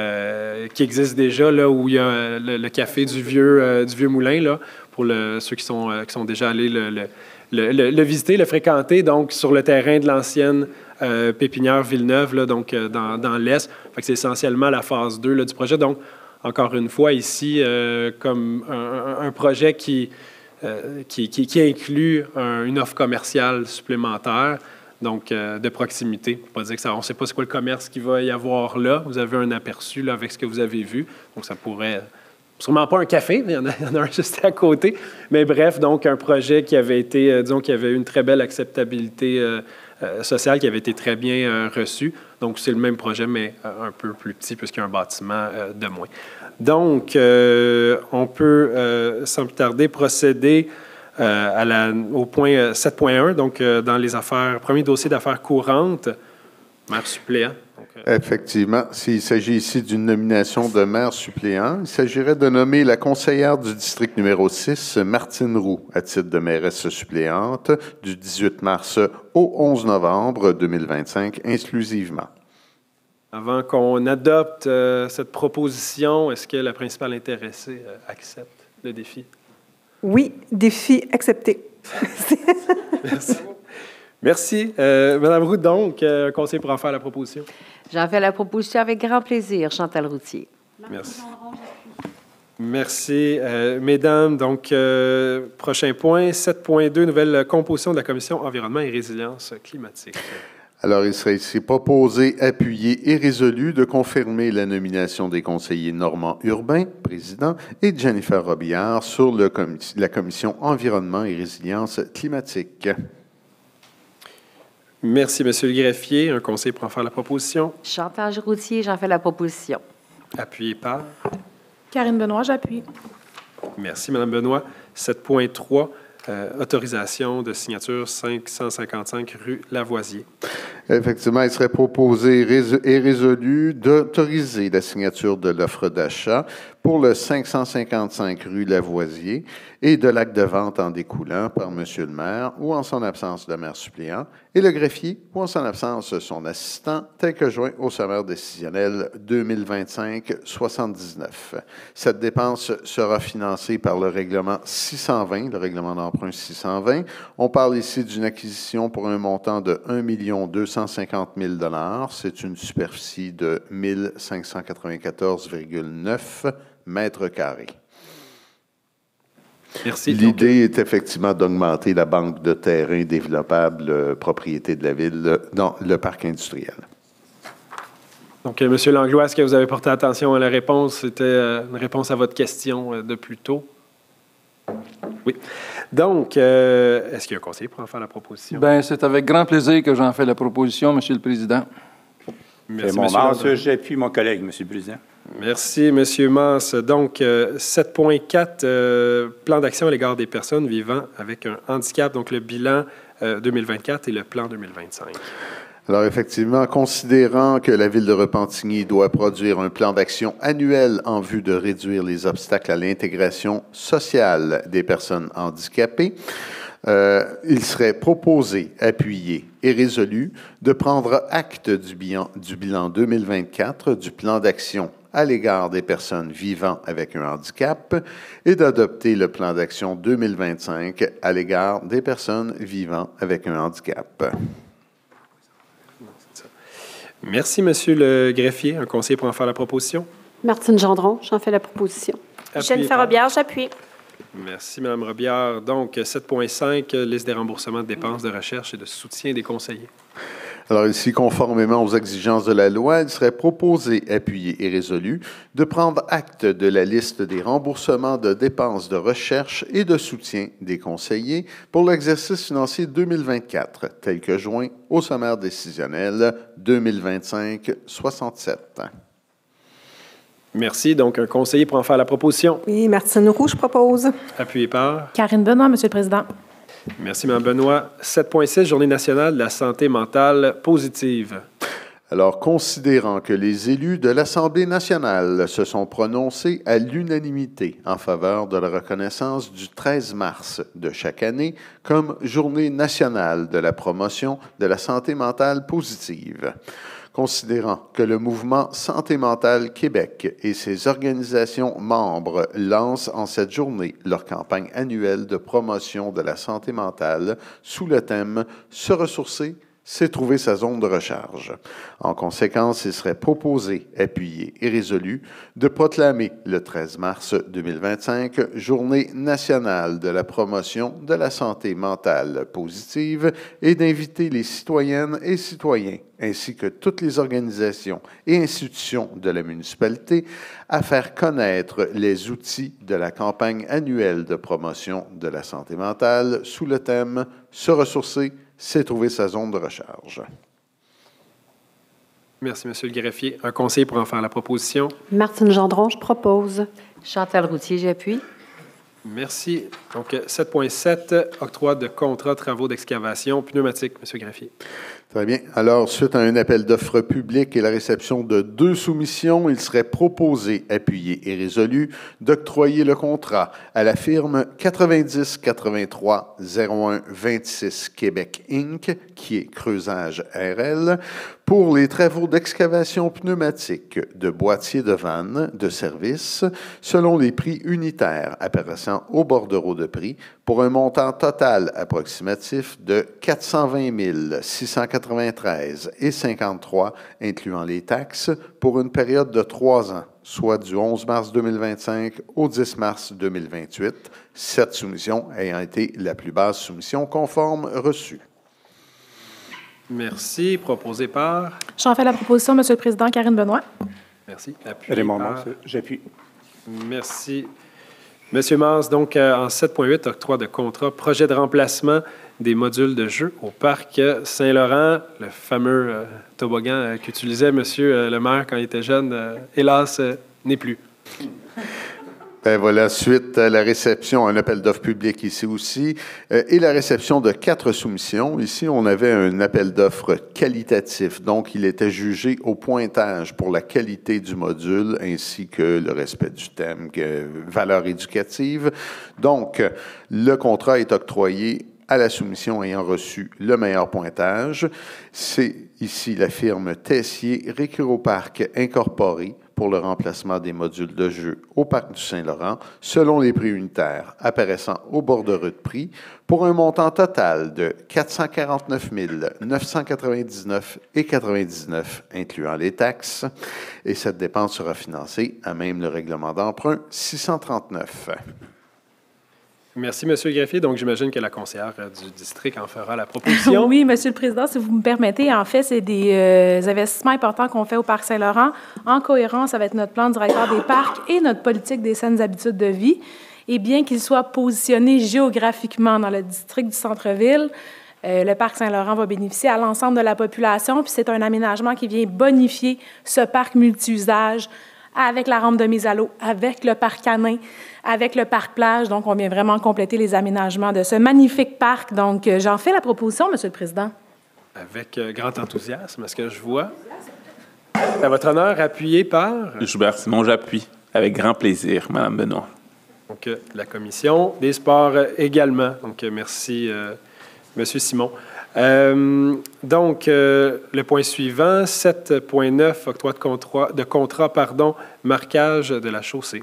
qui existent déjà, là, où il y a le café du vieux moulin, là, pour ceux qui sont déjà allés le visiter, le fréquenter, donc sur le terrain de l'ancienne pépinière Villeneuve, là, donc dans l'Est. Fait que c'est essentiellement la phase 2 là, du projet. Donc, encore une fois, ici, comme un projet qui inclut une offre commerciale supplémentaire, donc de proximité. Pas dire que on ne sait pas c'est quoi le commerce qu'il va y avoir là. Vous avez un aperçu là, avec ce que vous avez vu. Donc, ça pourrait... Sûrement pas un café, mais il y en a un juste à côté. Mais bref, donc un projet qui avait été, disons, qui avait eu une très belle acceptabilité sociale, qui avait été très bien reçu. Donc, c'est le même projet, mais un peu plus petit, puisqu'il y a un bâtiment de moins. Donc, on peut, sans plus tarder, procéder au point 7.1, donc dans les affaires, premier dossier d'affaires courantes, maire suppléant. Effectivement, s'il s'agit ici d'une nomination de maire suppléant, il s'agirait de nommer la conseillère du district numéro 6, Martine Roux, à titre de mairesse suppléante, du 18 mars au 11 novembre 2025, exclusivement. Avant qu'on adopte cette proposition, est-ce que la principale intéressée accepte le défi? Oui, défi accepté. Merci. Merci. Madame Roux, donc, conseiller pour en faire la proposition. J'en fais la proposition avec grand plaisir, Chantal Routier. Merci. Merci. Mesdames, donc, prochain point, 7.2, nouvelle composition de la Commission Environnement et Résilience climatique. Alors, il serait ici proposé, appuyé et résolu de confirmer la nomination des conseillers Normand Urbain, président, et Jennifer Robillard sur la Commission Environnement et Résilience climatique. Merci, Monsieur le greffier. Un conseiller pour en faire la proposition. Chantal Routier, j'en fais la proposition. Appuyé par? Karine Benoît, j'appuie. Merci, Madame Benoît. 7.3, autorisation de signature 555 rue Lavoisier. Effectivement, il serait proposé et résolu d'autoriser la signature de l'offre d'achat pour le 555 rue Lavoisier et de l'acte de vente en découlant par M. le maire ou en son absence le maire suppléant et le greffier ou en son absence son assistant, tel que joint au sommaire décisionnel 2025-79. Cette dépense sera financée par le règlement 620, le règlement d'emprunt 620. On parle ici d'une acquisition pour un montant de 1 250 000 $. C'est une superficie de 1 594,9 mètres carrés. Merci. L'idée est effectivement d'augmenter la banque de terrain développable propriété de la Ville dans le parc industriel. Donc, M. Langlois, est-ce que vous avez porté attention à la réponse? C'était une réponse à votre question de plus tôt. Oui. Donc, est-ce qu'il y a un conseiller pour en faire la proposition? Bien, c'est avec grand plaisir que j'en fais la proposition, Monsieur le Président. C'est mon Masse, j'appuie mon collègue, Monsieur le Président. Merci, M. Masse. Donc, 7.4, plan d'action à l'égard des personnes vivant avec un handicap, donc le bilan 2024 et le plan 2025. Alors, effectivement, considérant que la Ville de Repentigny doit produire un plan d'action annuel en vue de réduire les obstacles à l'intégration sociale des personnes handicapées, il serait proposé, appuyé et résolu de prendre acte du bilan 2024 du plan d'action à l'égard des personnes vivant avec un handicap et d'adopter le plan d'action 2025 à l'égard des personnes vivant avec un handicap. Merci, Monsieur le greffier. Un conseiller pour en faire la proposition. Martine Gendron, j'en fais la proposition. Jennifer Robillard, j'appuie. Merci, Mme Robillard. Donc, 7.5, liste des remboursements de dépenses de recherche et de soutien des conseillers. Alors ici, conformément aux exigences de la loi, il serait proposé, appuyé et résolu de prendre acte de la liste des remboursements de dépenses de recherche et de soutien des conseillers pour l'exercice financier 2024, tel que joint au sommaire décisionnel 2025-67. Merci. Donc, un conseiller pour en faire la proposition. Oui, Martine Roux, je propose. Appuyé par? Karine Benoît, Monsieur le Président. Merci, Mme Benoît. 7.6, Journée nationale de la santé mentale positive. Alors, considérant que les élus de l'Assemblée nationale se sont prononcés à l'unanimité en faveur de la reconnaissance du 13 mars de chaque année comme Journée nationale de la promotion de la santé mentale positive, considérant que le mouvement Santé mentale Québec et ses organisations membres lancent en cette journée leur campagne annuelle de promotion de la santé mentale sous le thème « Se ressourcer, c'est trouver sa zone de recharge ». En conséquence, il serait proposé, appuyé et résolu de proclamer le 13 mars 2025 Journée nationale de la promotion de la santé mentale positive et d'inviter les citoyennes et citoyens ainsi que toutes les organisations et institutions de la municipalité à faire connaître les outils de la campagne annuelle de promotion de la santé mentale sous le thème « Se ressourcer, c'est trouver sa zone de recharge ». Merci, Monsieur le greffier. Un conseiller pour en faire la proposition. Martine Gendron, je propose. Chantal Routier, j'appuie. Merci. Donc, 7.7, octroi de contrat travaux d'excavation pneumatique, Monsieur le greffier. Très bien. Alors, suite à un appel d'offres public et la réception de 2 soumissions, il serait proposé, appuyé et résolu d'octroyer le contrat à la firme 90-83-01-26 Québec Inc., qui est Creusage RL, pour les travaux d'excavation pneumatique de boîtiers de vannes de service selon les prix unitaires apparaissant au bordereau de prix pour un montant total approximatif de 420 693,53 incluant les taxes pour une période de 3 ans, soit du 11 mars 2025 au 10 mars 2028, cette soumission ayant été la plus basse soumission conforme reçue. Merci. Proposé par? J'en fais la proposition, Monsieur le Président. Karine Benoît. Merci. Appuyé Raymond par? Mars, j'appuie. Merci. Monsieur Mars, donc en 7.8, octroi de contrat, projet de remplacement des modules de jeu au parc Saint-Laurent, le fameux toboggan qu'utilisait Monsieur le maire quand il était jeune, hélas, n'est plus. Ben voilà, suite à la réception, un appel d'offres public ici aussi, et la réception de 4 soumissions. Ici, on avait un appel d'offres qualitatif, donc il était jugé au pointage pour la qualité du module ainsi que le respect du thème, valeur éducative. Donc, le contrat est octroyé à la soumission ayant reçu le meilleur pointage. C'est ici la firme Tessier Récréoparc Incorporé pour le remplacement des modules de jeu au Parc du Saint-Laurent, selon les prix unitaires apparaissant au bordereau de prix, pour un montant total de 449 999,99 incluant les taxes. Et cette dépense sera financée à même le règlement d'emprunt 639. Merci, Monsieur le greffier. Donc, j'imagine que la conseillère du district en fera la proposition. Oui, Monsieur le Président, si vous me permettez, en fait, c'est des investissements importants qu'on fait au Parc Saint-Laurent en cohérence avec notre plan directeur des parcs et notre politique des saines habitudes de vie. Et bien qu'il soit positionné géographiquement dans le district du centre-ville, le Parc Saint-Laurent va bénéficier à l'ensemble de la population, puis c'est un aménagement qui vient bonifier ce parc multi-usage avec la rampe de mise à l'eau, avec le parc canin, avec le parc plage. Donc, on vient vraiment compléter les aménagements de ce magnifique parc. Donc, j'en fais la proposition, Monsieur le Président. Avec grand enthousiasme, est-ce que je vois? À votre honneur, appuyé par... Joubert Simon, j'appuie. Avec grand plaisir, Mme Benoît. Donc, la Commission des sports également. Donc, merci, M. Simon. Donc, le point suivant, 7.9, octroi de contrat, marquage de la chaussée.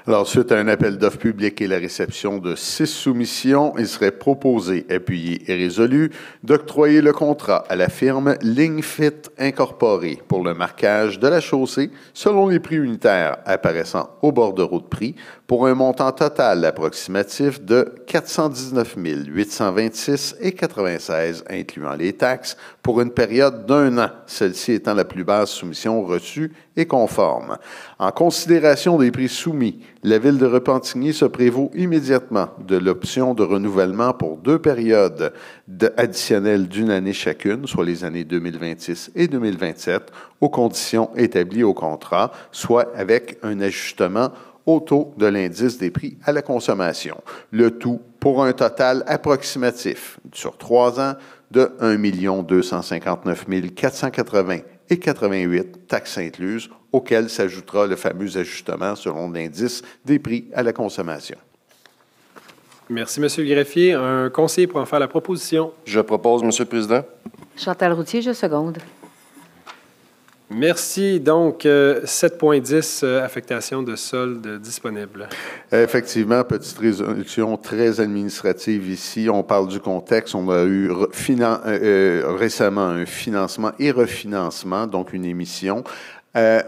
Alors, suite à un appel d'offres public et la réception de 6 soumissions, il serait proposé, appuyé et résolu d'octroyer le contrat à la firme LignFit Incorporée pour le marquage de la chaussée selon les prix unitaires apparaissant au bordereau de prix pour un montant total approximatif de 419 826,96 incluant les taxes pour une période d'1 an, celle-ci étant la plus basse soumission reçue et conforme. En considération des prix soumis, la Ville de Repentigny se prévaut immédiatement de l'option de renouvellement pour 2 périodes additionnelles d'1 année chacune, soit les années 2026 et 2027, aux conditions établies au contrat, soit avec un ajustement au taux de l'indice des prix à la consommation. Le tout pour un total approximatif sur 3 ans de 1 259 480,88 taxes incluses, auquel s'ajoutera le fameux ajustement selon l'indice des prix à la consommation. Merci, M. le greffier. Un conseiller pour en faire la proposition. Je propose, M. le Président. Chantal Routier, je seconde. Merci. Donc, 7.10, affectation de solde disponible. Effectivement, petite résolution très administrative ici. On parle du contexte. On a eu récemment un financement et refinancement, donc une émission.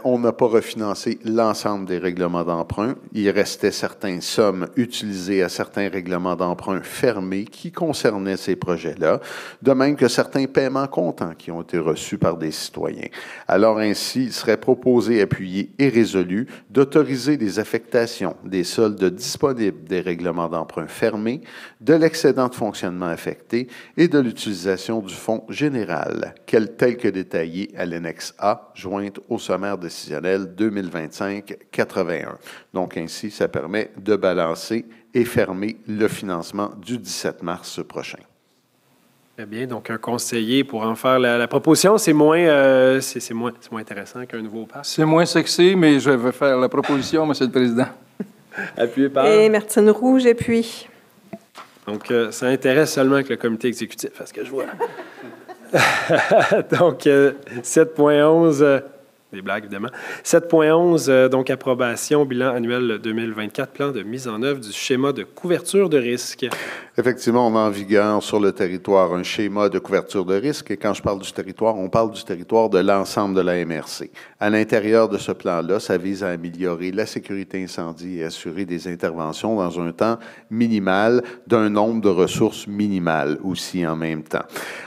On n'a pas refinancé l'ensemble des règlements d'emprunt. Il restait certaines sommes utilisées à certains règlements d'emprunt fermés qui concernaient ces projets-là, de même que certains paiements comptants qui ont été reçus par des citoyens. Alors ainsi, il serait proposé, appuyé et résolu d'autoriser des affectations des soldes disponibles des règlements d'emprunt fermés, de l'excédent de fonctionnement affecté et de l'utilisation du fonds général, tel que détaillé à l'annexe A, jointe au sommaire décisionnel 2025-81. Donc, ainsi, ça permet de balancer et fermer le financement du 17 mars prochain. Très bien. Donc, un conseiller pour en faire la proposition, c'est moins intéressant qu'un nouveau parc. C'est moins sexy, mais je vais faire la proposition, M. le Président. Appuyé par... Et Martine Roux, j'appuie. Donc, ça intéresse seulement que le comité exécutif, à ce que je vois. Donc, 7.11... Des blagues, évidemment. 7.11, donc approbation, bilan annuel 2024, plan de mise en œuvre du schéma de couverture de risque. Effectivement, on a en vigueur sur le territoire un schéma de couverture de risque. Et quand je parle du territoire, on parle du territoire de l'ensemble de la MRC. À l'intérieur de ce plan-là, ça vise à améliorer la sécurité incendie et assurer des interventions dans un temps minimal d'un nombre de ressources minimales aussi en même temps.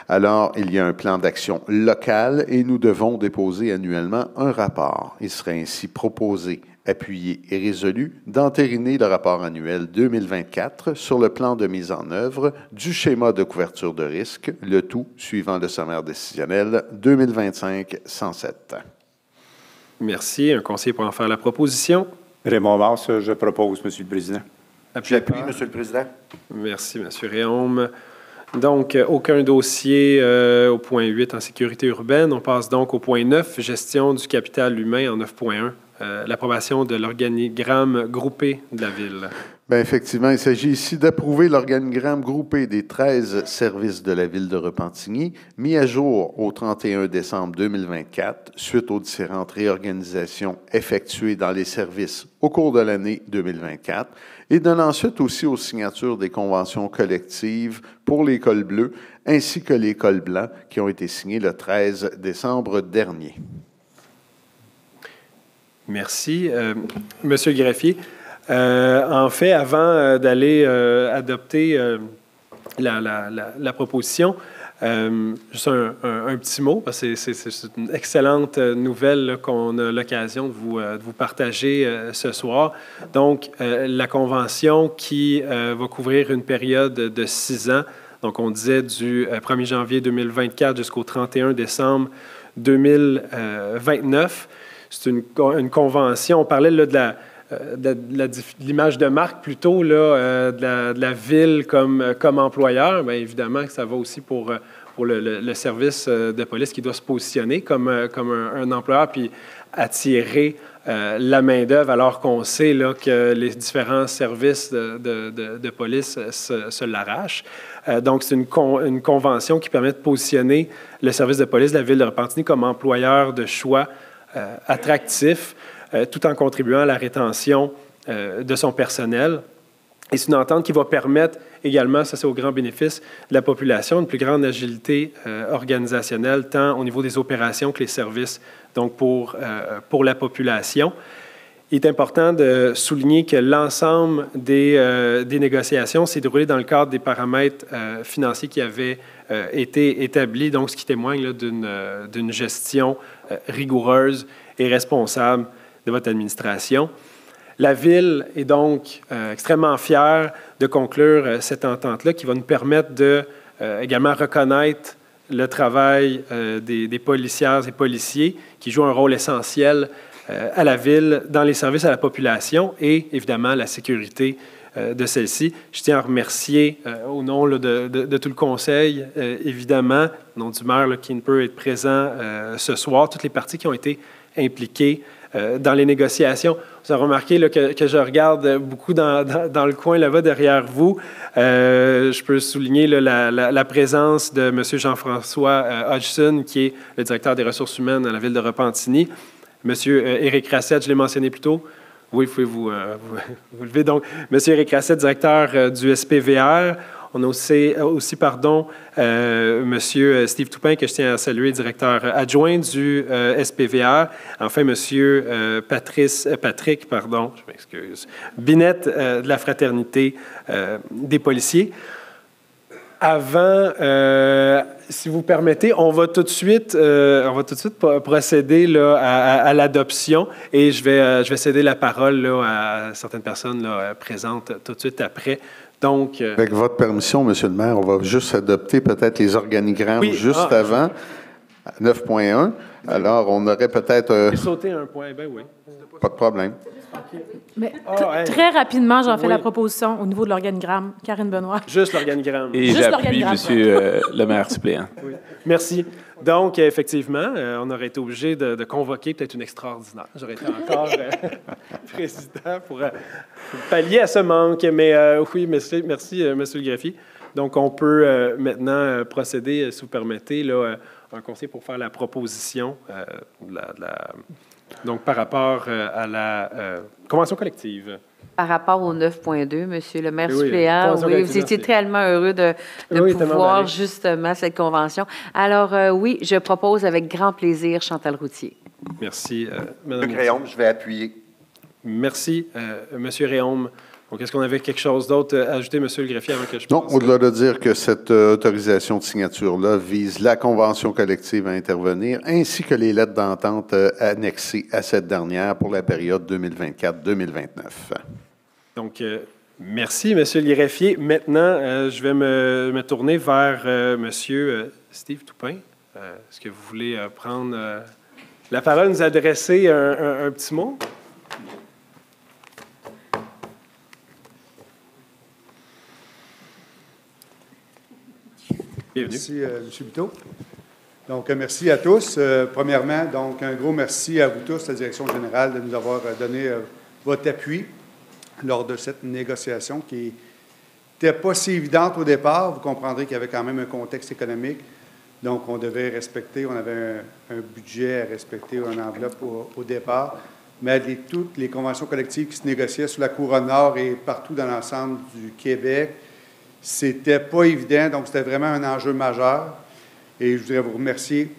Alors, il y a un plan d'action local et nous devons déposer annuellement un rapport. Il serait ainsi proposé, appuyé et résolu d'entériner le rapport annuel 2024 sur le plan de mise en œuvre du schéma de couverture de risque, le tout suivant le sommaire décisionnel 2025-107. Merci. Un conseiller pour en faire la proposition. Raymond Mars, je propose, M. le Président. J'appuie, M. le Président. Merci, M. Réaume. Donc, aucun dossier au point 8 en sécurité urbaine. On passe donc au point 9, gestion du capital humain en 9.1, l'approbation de l'organigramme groupé de la Ville. Bien, effectivement, il s'agit ici d'approuver l'organigramme groupé des 13 services de la Ville de Repentigny, mis à jour au 31 décembre 2024, suite aux différentes réorganisations effectuées dans les services au cours de l'année 2024, et donnant suite aussi aux signatures des conventions collectives pour les cols bleus, ainsi que les cols blancs, qui ont été signées le 13 décembre dernier. Merci. Monsieur le greffier, en fait, avant d'aller adopter la proposition, juste un petit mot, parce que c'est une excellente nouvelle là, qu'on a l'occasion de vous partager ce soir. Donc, la convention qui va couvrir une période de 6 ans, donc on disait du 1er janvier 2024 jusqu'au 31 décembre 2029. C'est une convention, on parlait là, de l'image de marque plutôt, là, de la Ville comme employeur. Bien, évidemment que ça va aussi pour pour le service de police qui doit se positionner comme un employeur puis attirer la main-d'œuvre, alors qu'on sait là, que les différents services de police se l'arrachent. Donc, c'est une convention qui permet de positionner le service de police de la Ville de Repentigny comme employeur de choix attractif, tout en contribuant à la rétention de son personnel. Et c'est une entente qui va permettre également, ça c'est au grand bénéfice de la population, une plus grande agilité organisationnelle, tant au niveau des opérations que les services, donc pour la population. Il est important de souligner que l'ensemble des négociations s'est déroulé dans le cadre des paramètres financiers qui avaient été établis, donc ce qui témoigne là, d'une gestion rigoureuse et responsable de votre administration. La Ville est donc extrêmement fière de conclure cette entente-là qui va nous permettre de également reconnaître le travail des policières et policiers qui jouent un rôle essentiel à la Ville dans les services à la population et évidemment la sécurité de celle-ci. Je tiens à remercier au nom là, de tout le Conseil, évidemment, au nom du maire là, qui ne peut être présent ce soir, toutes les parties qui ont été impliquées dans les négociations. Vous avez remarqué là, que je regarde beaucoup dans le coin là-bas derrière vous. Je peux souligner là, la présence de M. Jean-François Hodgson, qui est le directeur des ressources humaines à la Ville de Repentigny. M. Éric Rassette, je l'ai mentionné plus tôt. Oui, vous pouvez vous lever. Donc, M. Éric Rassette, directeur du SPVR. On a aussi M. Steve Toupin, que je tiens à saluer, directeur adjoint du SPVR. Enfin, M. Patrick, je m'excuse, Binette de la Fraternité des policiers. Avant, si vous permettez, on va tout de suite procéder là, à l'adoption et je vais céder la parole là, à certaines personnes là, présentes tout de suite après. Donc, avec votre permission, Monsieur le maire, on va juste adopter peut-être les organigrammes avant, 9.1. Alors, on aurait peut-être... sauter un point, ben oui. Pas de problème. Mais très rapidement, j'en fais la proposition au niveau de l'organigramme. Karine Benoît. Juste l'organigramme. Et j'appuie Monsieur le maire suppléant. Oui. Merci. Donc, effectivement, on aurait été obligé de convoquer peut-être une extraordinaire. J'aurais été encore président pour pallier à ce manque. Mais oui, merci, Monsieur le greffier. Donc, on peut maintenant procéder, si vous permettez, là, un conseil pour faire la proposition donc par rapport à la convention collective. Par rapport au 9.2, Monsieur le maire suppléant, oui, vous étiez tellement heureux de pouvoir justement cette convention. Alors oui, je propose avec grand plaisir Chantal Routier. Merci, Mme Réaume, je vais appuyer. Merci, Monsieur Réaume. Donc, est-ce qu'on avait quelque chose d'autre à ajouter, Monsieur le greffier, avant que je passe? Non, au-delà de dire que cette autorisation de signature-là vise la convention collective à intervenir, ainsi que les lettres d'entente annexées à cette dernière pour la période 2024-2029. Donc, merci, Monsieur le greffier. Maintenant, je vais me tourner vers Monsieur Steve Toupin. Est-ce que vous voulez prendre la parole, nous adresser un petit mot? Bienvenue. Merci, M. Buteau. Donc, merci à tous. Premièrement, donc, un gros merci à vous tous, la Direction générale, de nous avoir donné votre appui lors de cette négociation qui n'était pas si évidente au départ. Vous comprendrez qu'il y avait quand même un contexte économique. Donc, on devait respecter, on avait un budget à respecter, une enveloppe au départ. Mais toutes les conventions collectives qui se négociaient sur la Couronne Nord et partout dans l'ensemble du Québec, c'était pas évident, donc c'était vraiment un enjeu majeur. Et je voudrais vous remercier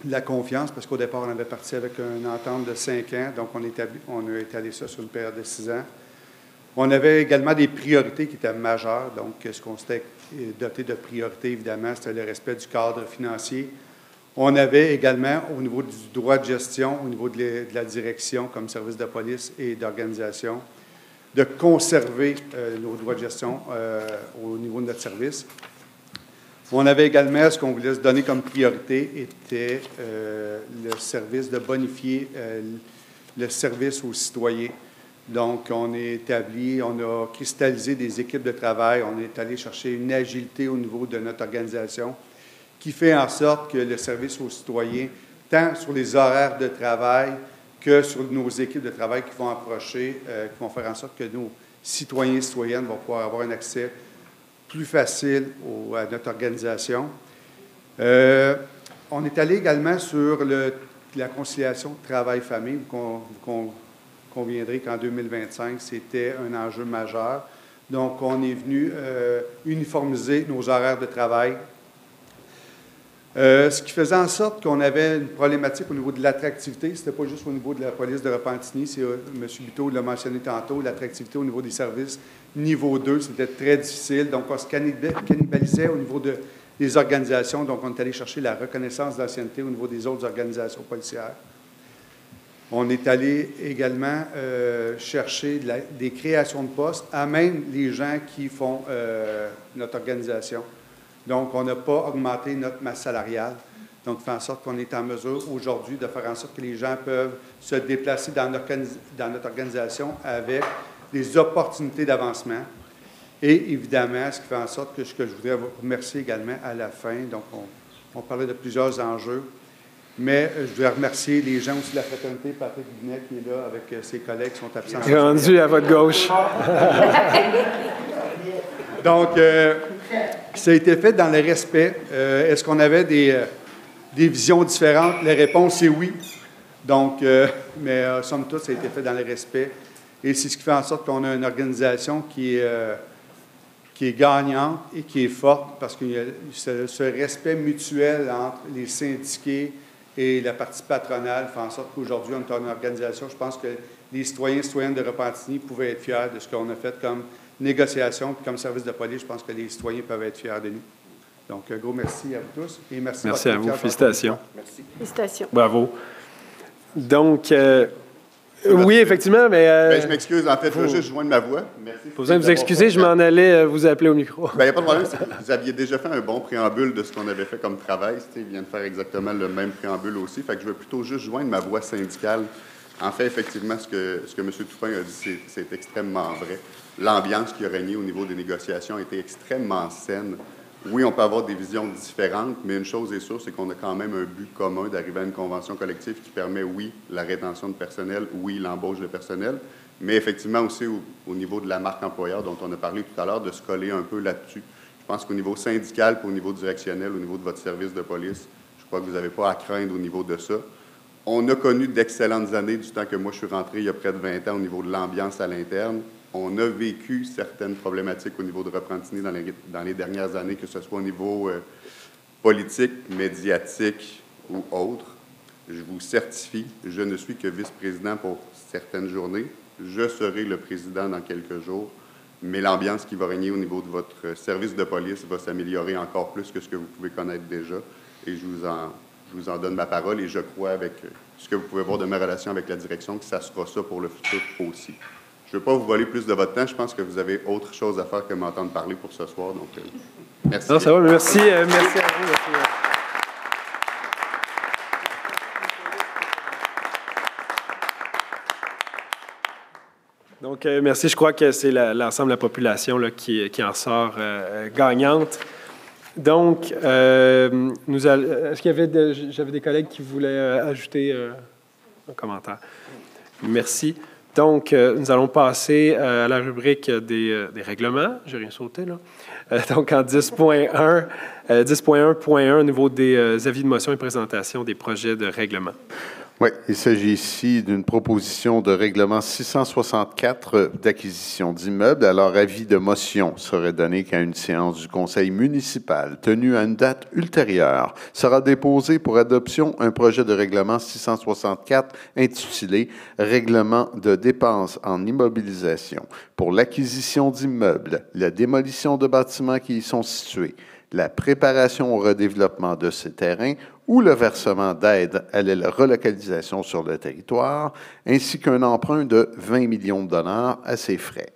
de la confiance, parce qu'au départ, on avait parti avec une entente de 5 ans, donc on a étalé ça sur une période de 6 ans. On avait également des priorités qui étaient majeures, donc ce qu'on s'était doté de priorités, évidemment, c'était le respect du cadre financier. On avait également, au niveau du droit de gestion, au niveau de la direction comme service de police et d'organisation, de conserver nos droits de gestion au niveau de notre service. On avait également, ce qu'on voulait se donner comme priorité, était le service de bonifier le service aux citoyens. Donc, on a cristallisé des équipes de travail, on est allé chercher une agilité au niveau de notre organisation qui fait en sorte que le service aux citoyens, tant sur les horaires de travail que sur nos équipes de travail qui vont approcher, qui vont faire en sorte que nos citoyens et citoyennes vont pouvoir avoir un accès plus facile à notre organisation. On est allé également sur la conciliation travail-famille. Vous conviendrez qu'en 2025, c'était un enjeu majeur. Donc, on est venu uniformiser nos horaires de travail. Ce qui faisait en sorte qu'on avait une problématique au niveau de l'attractivité. Ce n'était pas juste au niveau de la police de Repentigny, M. Buteau l'a mentionné tantôt, l'attractivité au niveau des services niveau 2, c'était très difficile. Donc, on se cannibalisait au niveau des organisations. Donc, on est allé chercher la reconnaissance d'ancienneté au niveau des autres organisations policières. On est allé également chercher des créations de postes à même les gens qui font notre organisation. Donc, on n'a pas augmenté notre masse salariale. Donc, fait en sorte qu'on est en mesure aujourd'hui de faire en sorte que les gens peuvent se déplacer dans notre organisation avec des opportunités d'avancement. Et évidemment, ce qui fait en sorte que ce que je voudrais vous remercier également à la fin. Donc, on parlait de plusieurs enjeux. Mais je voudrais remercier les gens aussi de la fraternité, Patrick Binet qui est là avec ses collègues qui sont absents. Rendu à votre gauche. Donc, ça a été fait dans le respect. Est-ce qu'on avait des visions différentes? La réponse est oui. Donc, mais somme toute, ça a été fait dans le respect. Et c'est ce qui fait en sorte qu'on a une organisation qui est gagnante et qui est forte parce qu'il y a ce respect mutuel entre les syndiqués et la partie patronale fait en sorte qu'aujourd'hui, on est une organisation. Je pense que les citoyens et citoyennes de Repentigny pouvaient être fiers de ce qu'on a fait comme négociation puis comme service de police. Je pense que les citoyens peuvent être fiers de nous. Donc, un gros merci à vous tous et merci à vous. Félicitations. Merci. Félicitations. Bravo. Donc, oui, effectivement, mais... je m'excuse. En fait, je veux juste joindre ma voix. Merci. Pas besoin de vous excuser, je m'en allais vous appeler au micro. Il n'y a pas de problème. Vous aviez déjà fait un bon préambule de ce qu'on avait fait comme travail. Il vient de faire exactement le même préambule aussi. Fait que je veux plutôt juste joindre ma voix syndicale. En fait, effectivement, ce que M. Toupin a dit, c'est extrêmement vrai. L'ambiance qui a régné au niveau des négociations a été extrêmement saine. Oui, on peut avoir des visions différentes, mais une chose est sûre, c'est qu'on a quand même un but commun d'arriver à une convention collective qui permet, oui, la rétention de personnel, oui, l'embauche de personnel, mais effectivement aussi au niveau de la marque employeur dont on a parlé tout à l'heure, de se coller un peu là-dessus. Je pense qu'au niveau syndical, puis au niveau directionnel, au niveau de votre service de police, je crois que vous n'avez pas à craindre au niveau de ça. On a connu d'excellentes années du temps que moi je suis rentré il y a près de 20 ans au niveau de l'ambiance à l'interne. On a vécu certaines problématiques au niveau de Repentigny dans les dernières années, que ce soit au niveau politique, médiatique ou autre. Je vous certifie, je ne suis que vice-président pour certaines journées. Je serai le président dans quelques jours, mais l'ambiance qui va régner au niveau de votre service de police va s'améliorer encore plus que ce que vous pouvez connaître déjà. Et je vous en donne ma parole et je crois, avec ce que vous pouvez voir de ma relation avec la direction, que ça sera ça pour le futur aussi. Je ne veux pas vous voler plus de votre temps. Je pense que vous avez autre chose à faire que m'entendre parler pour ce soir. Donc, merci. Non, ça va, merci. Merci à vous. Merci. Donc, merci. Je crois que c'est l'ensemble de la population là, qui en sort gagnante. Donc, est-ce qu'il y avait j'avais des collègues qui voulaient ajouter un commentaire? Merci. Donc, nous allons passer à la rubrique des règlements. Je n'ai rien sauté, là. Donc, en 10.1.1, au niveau des avis de motion et présentation des projets de règlement. Oui, il s'agit ici d'une proposition de règlement 664 d'acquisition d'immeubles. Alors, avis de motion serait donné qu'à une séance du conseil municipal tenue à une date ultérieure sera déposé pour adoption un projet de règlement 664 intitulé « Règlement de dépenses en immobilisation pour l'acquisition d'immeubles, la démolition de bâtiments qui y sont situés, la préparation au redéveloppement de ces terrains ou le versement d'aide à la relocalisation sur le territoire, ainsi qu'un emprunt de 20 millions de dollars à ses frais.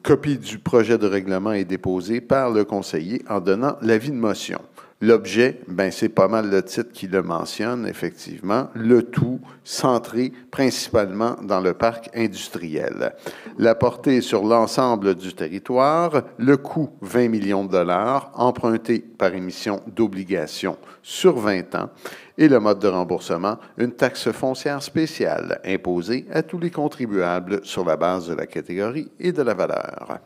Copie du projet de règlement est déposée par le conseiller en donnant l'avis de motion. L'objet, ben c'est pas mal le titre qui le mentionne, effectivement, le tout centré principalement dans le parc industriel. La portée est sur l'ensemble du territoire, le coût 20 millions de dollars, emprunté par émission d'obligations sur 20 ans, et le mode de remboursement, une taxe foncière spéciale imposée à tous les contribuables sur la base de la catégorie et de la valeur.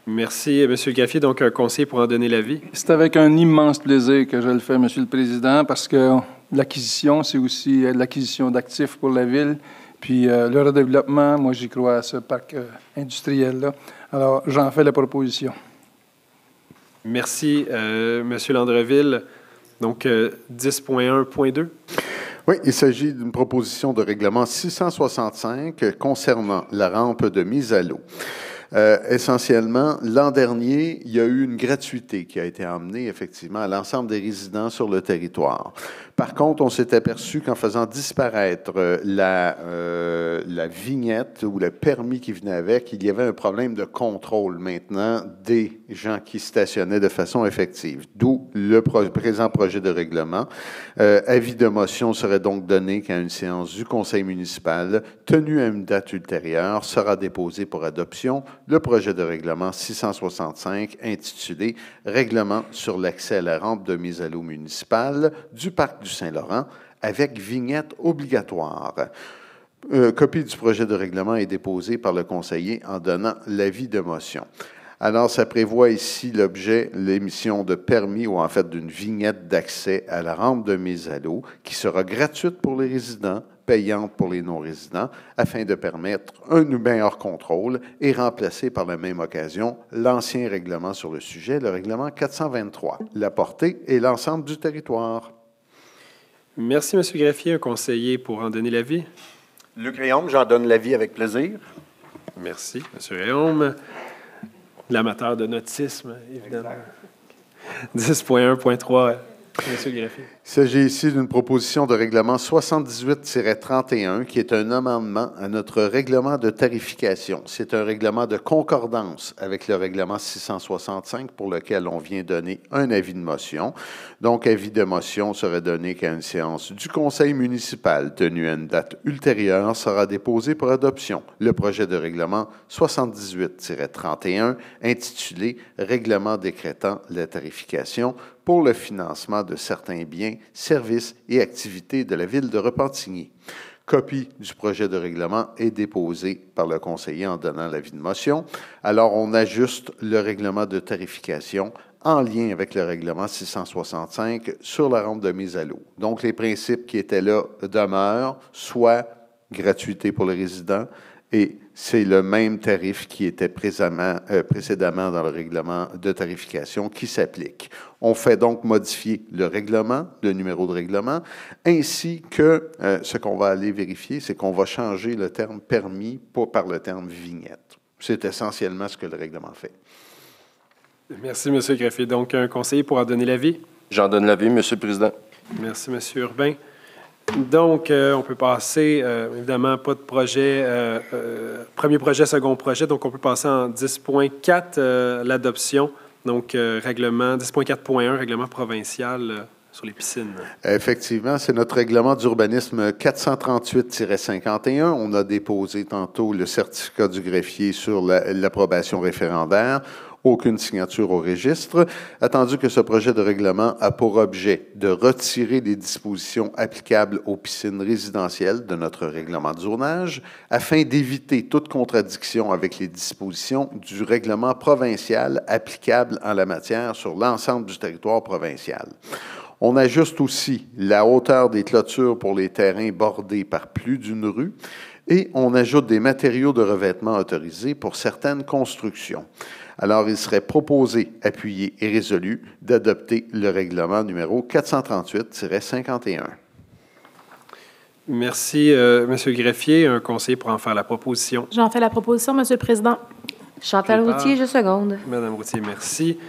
Merci, M. Graffier. Donc, un conseiller pour en donner l'avis. C'est avec un immense plaisir que je le fais, M. le Président, parce que l'acquisition, c'est aussi l'acquisition d'actifs pour la ville. Puis le redéveloppement, moi, j'y crois à ce parc industriel-là. Alors, j'en fais la proposition. Merci, M. Landreville. Donc, 10.1.2. Oui, il s'agit d'une proposition de règlement 665 concernant la rampe de mise à l'eau. Essentiellement, l'an dernier, il y a eu une gratuité qui a été emmenée effectivement à l'ensemble des résidents sur le territoire. Par contre, on s'est aperçu qu'en faisant disparaître la vignette ou le permis qui venait avec, il y avait un problème de contrôle maintenant des gens qui stationnaient de façon effective. D'où le présent projet de règlement. Avis de motion serait donc donné qu'à une séance du conseil municipal, tenue à une date ultérieure, sera déposé pour adoption le projet de règlement 665 intitulé « Règlement sur l'accès à la rampe de mise à l'eau municipale du parc du Saint-Laurent avec vignette obligatoire ». Copie du projet de règlement est déposée par le conseiller en donnant l'avis de motion. Alors, ça prévoit ici l'objet, l'émission de permis ou en fait d'une vignette d'accès à la rampe de mise à l'eau qui sera gratuite pour les résidents, payante pour les non-résidents, afin de permettre un meilleur contrôle et remplacer par la même occasion l'ancien règlement sur le sujet, le règlement 423, la portée et l'ensemble du territoire. Merci, M. Graffier. Un conseiller pour en donner l'avis. Luc Réaume, j'en donne l'avis avec plaisir. Merci, M. Réaume. L'amateur de nautisme, évidemment. 10.1.3, M. Graffier. Il s'agit ici d'une proposition de règlement 78-31 qui est un amendement à notre règlement de tarification. C'est un règlement de concordance avec le règlement 665 pour lequel on vient donner un avis de motion. Donc, avis de motion serait donné qu'à une séance du conseil municipal tenue à une date ultérieure sera déposé pour adoption le projet de règlement 78-31 intitulé « Règlement décrétant la tarification pour le financement de certains biens, services et activités de la ville de Repentigny ». Copie du projet de règlement est déposée par le conseiller en donnant l'avis de motion. Alors, on ajuste le règlement de tarification en lien avec le règlement 665 sur la rampe de mise à l'eau. Donc, les principes qui étaient là demeurent, soit gratuité pour les résidents, et c'est le même tarif qui était précédemment dans le règlement de tarification qui s'applique. On fait donc modifier le règlement, le numéro de règlement, ainsi que ce qu'on va aller vérifier, c'est qu'on va changer le terme permis par le terme vignette. C'est essentiellement ce que le règlement fait. Merci, M. Graffier. Donc, un conseiller pour en donner l'avis. J'en donne l'avis, M. le Président. Merci, M. Urbain. Donc, on peut passer, évidemment, pas de projet, premier projet, second projet, donc on peut passer en 10.4, l'adoption, donc règlement 10.4.1, règlement provincial sur les piscines. Effectivement, c'est notre règlement d'urbanisme 438-51. On a déposé tantôt le certificat du greffier sur l'approbation référendaire. Aucune signature au registre, attendu que ce projet de règlement a pour objet de retirer les dispositions applicables aux piscines résidentielles de notre règlement de zonage afin d'éviter toute contradiction avec les dispositions du règlement provincial applicable en la matière sur l'ensemble du territoire provincial. On ajuste aussi la hauteur des clôtures pour les terrains bordés par plus d'une rue et on ajoute des matériaux de revêtement autorisés pour certaines constructions. Alors, il serait proposé, appuyé et résolu d'adopter le règlement numéro 438-51. Merci, M. Greffier. Un conseiller pour en faire la proposition. J'en fais la proposition, M. le Président. Chantal Routier, je seconde. Madame Routier, merci.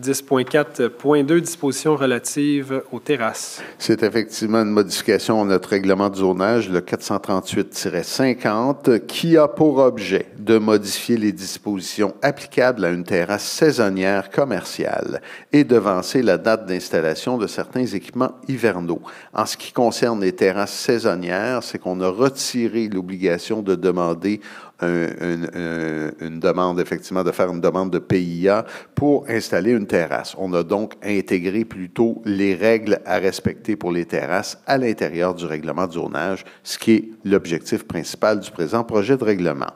10.4.2, dispositions relatives aux terrasses. C'est effectivement une modification à notre règlement de zonage, le 438-50, qui a pour objet de modifier les dispositions applicables à une terrasse saisonnière commerciale et d'avancer la date d'installation de certains équipements hivernaux. En ce qui concerne les terrasses saisonnières, c'est qu'on a retiré l'obligation de demander une demande, effectivement, de faire une demande de PIA pour installer une terrasse. On a donc intégré plutôt les règles à respecter pour les terrasses à l'intérieur du règlement de zonage, ce qui est l'objectif principal du présent projet de règlement.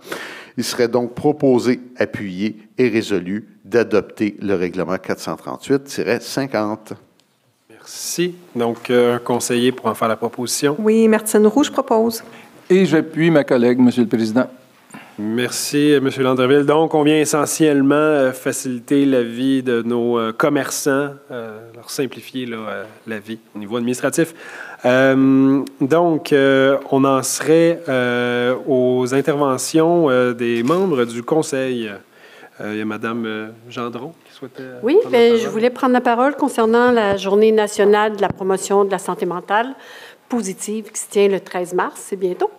Il serait donc proposé, appuyé et résolu d'adopter le règlement 438-50. Merci. Donc, un conseiller pour en faire la proposition. Oui, Martine Roux, je propose. Et j'appuie ma collègue, Monsieur le Président. Merci, M. Landreville. Donc, on vient essentiellement faciliter la vie de nos commerçants, leur simplifier la vie au niveau administratif. Donc, on en serait aux interventions des membres du Conseil. Il y a Mme Gendron qui souhaitait... Oui, je voulais prendre la parole concernant la Journée nationale de la promotion de la santé mentale positive qui se tient le 13 mars, c'est bientôt.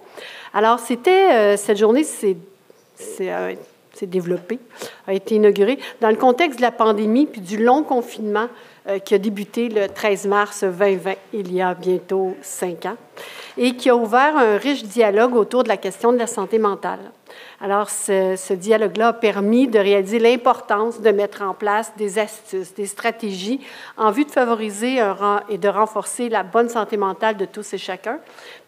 Alors, cette journée s'est développée, a été inaugurée dans le contexte de la pandémie puis du long confinement qui a débuté le 13 mars 2020, il y a bientôt 5 ans, et qui a ouvert un riche dialogue autour de la question de la santé mentale. Alors, ce dialogue-là a permis de réaliser l'importance de mettre en place des astuces, des stratégies en vue de favoriser et de renforcer la bonne santé mentale de tous et chacun.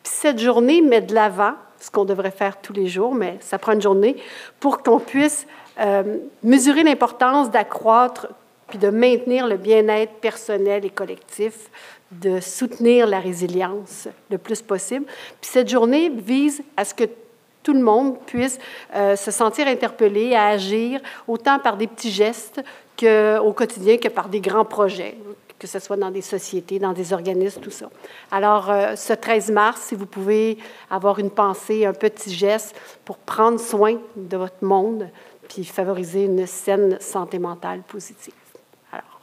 Puis cette journée met de l'avant ce qu'on devrait faire tous les jours, mais ça prend une journée pour qu'on puisse mesurer l'importance d'accroître puis de maintenir le bien-être personnel et collectif, de soutenir la résilience le plus possible. Puis cette journée vise à ce que tout le monde puisse se sentir interpellé à agir autant par des petits gestes au quotidien que par des grands projets, que ce soit dans des sociétés, dans des organismes, tout ça. Alors, ce 13 mars, si vous pouvez avoir une pensée, un petit geste pour prendre soin de votre monde puis favoriser une saine santé mentale positive. Alors.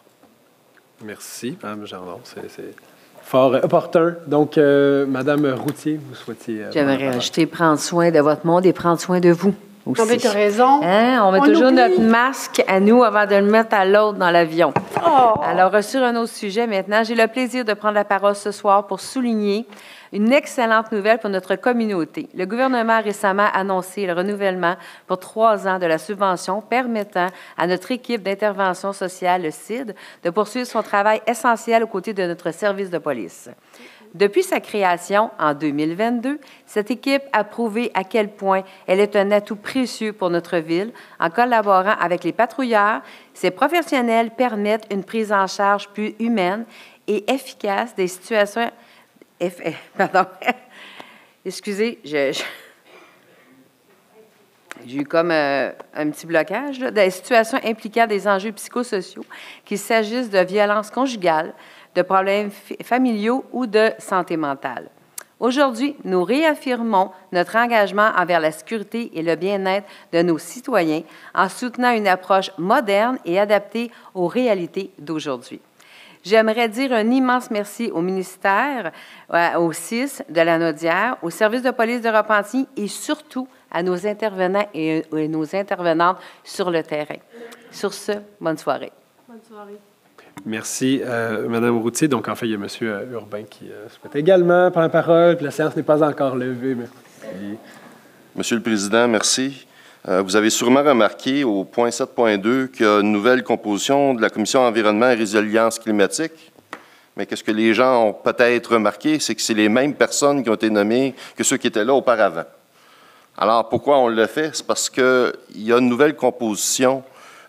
Merci, Mme Gendron. C'est fort opportun. Donc, Mme Routier, vous souhaitiez... J'aimerais ajouter prendre soin de votre monde et prendre soin de vous aussi. Non, mais tu as raison. Hein? On met toujours notre masque à nous avant de le mettre à l'autre dans l'avion. Oh. Alors, sur un autre sujet maintenant, j'ai le plaisir de prendre la parole ce soir pour souligner une excellente nouvelle pour notre communauté. Le gouvernement a récemment annoncé le renouvellement pour 3 ans de la subvention permettant à notre équipe d'intervention sociale, le CID, de poursuivre son travail essentiel aux côtés de notre service de police. Depuis sa création en 2022, cette équipe a prouvé à quel point elle est un atout précieux pour notre ville. En collaborant avec les patrouilleurs, ces professionnels permettent une prise en charge plus humaine et efficace des situations... Pardon. Excusez, j'ai eu comme un petit blocage, là, des situations impliquant des enjeux psychosociaux, qu'il s'agisse de violences conjugales, de problèmes familiaux ou de santé mentale. Aujourd'hui, nous réaffirmons notre engagement envers la sécurité et le bien-être de nos citoyens en soutenant une approche moderne et adaptée aux réalités d'aujourd'hui. J'aimerais dire un immense merci au ministère, au CIS de la Naudière, au service de police de Repentigny et surtout à nos intervenants et nos intervenantes sur le terrain. Sur ce, bonne soirée. Bonne soirée. Merci, Mme Routier. Donc, en fait, il y a M. Urbain qui souhaite également prendre la parole, puis la séance n'est pas encore levée. Merci. Monsieur le Président, merci. Vous avez sûrement remarqué au point 7.2 qu'il y a une nouvelle composition de la Commission environnement et résilience climatique. Mais qu'est-ce que les gens ont peut-être remarqué, c'est que c'est les mêmes personnes qui ont été nommées que ceux qui étaient là auparavant. Alors, pourquoi on le fait? C'est parce qu'il y a une nouvelle composition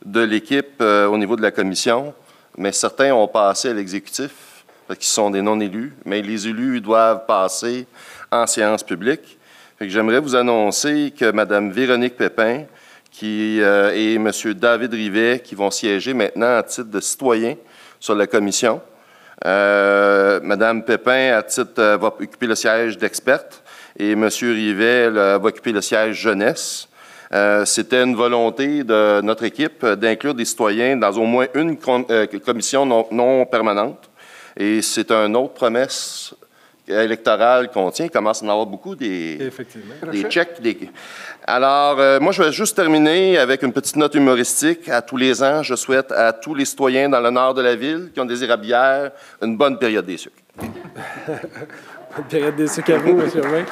de l'équipe au niveau de la Commission, mais certains ont passé à l'exécutif, parce qu'ils sont des non-élus, mais les élus doivent passer en séance publique. J'aimerais vous annoncer que Mme Véronique Pépin et M. David Rivet, qui vont siéger maintenant à titre de citoyen sur la commission. Mme Pépin, à titre, va occuper le siège d'experte et M. Rivet va occuper le siège jeunesse. C'était une volonté de notre équipe d'inclure des citoyens dans au moins une commission non permanente. Et c'est une autre promesse électorale qu'on tient, il commence à en avoir beaucoup des chèques. Alors, moi, je vais juste terminer avec une petite note humoristique. À tous les ans, je souhaite à tous les citoyens dans le nord de la ville qui ont des érablières une bonne période des sucres. Bonne période des sucres à vous, M. Roy.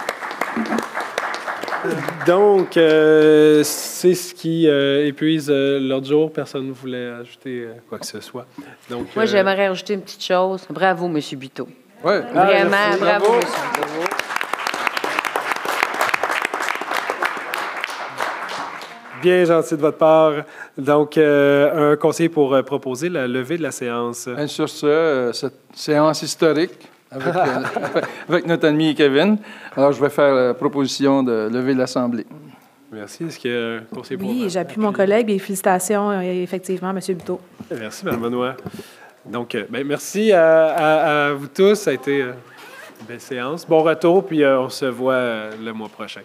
Donc, c'est ce qui épuise l'ordre du jour. Personne ne voulait ajouter quoi que ce soit. Donc, moi, j'aimerais ajouter une petite chose. Bravo, M. Buteau. Ouais. Vraiment, bravo, M. Buteau. Bien gentil de votre part. Donc, un conseiller pour proposer la levée de la séance. Et sur ce, cette séance historique avec notre ami Kevin, alors je vais faire la proposition de lever l'Assemblée. Merci. Est-ce qu'il y a un conseiller pour... Oui, j'appuie mon collègue et félicitations, effectivement, M. Buteau. Merci, Mme Benoît. Donc, merci à vous tous. Ça a été une belle séance. Bon retour, puis on se voit le mois prochain.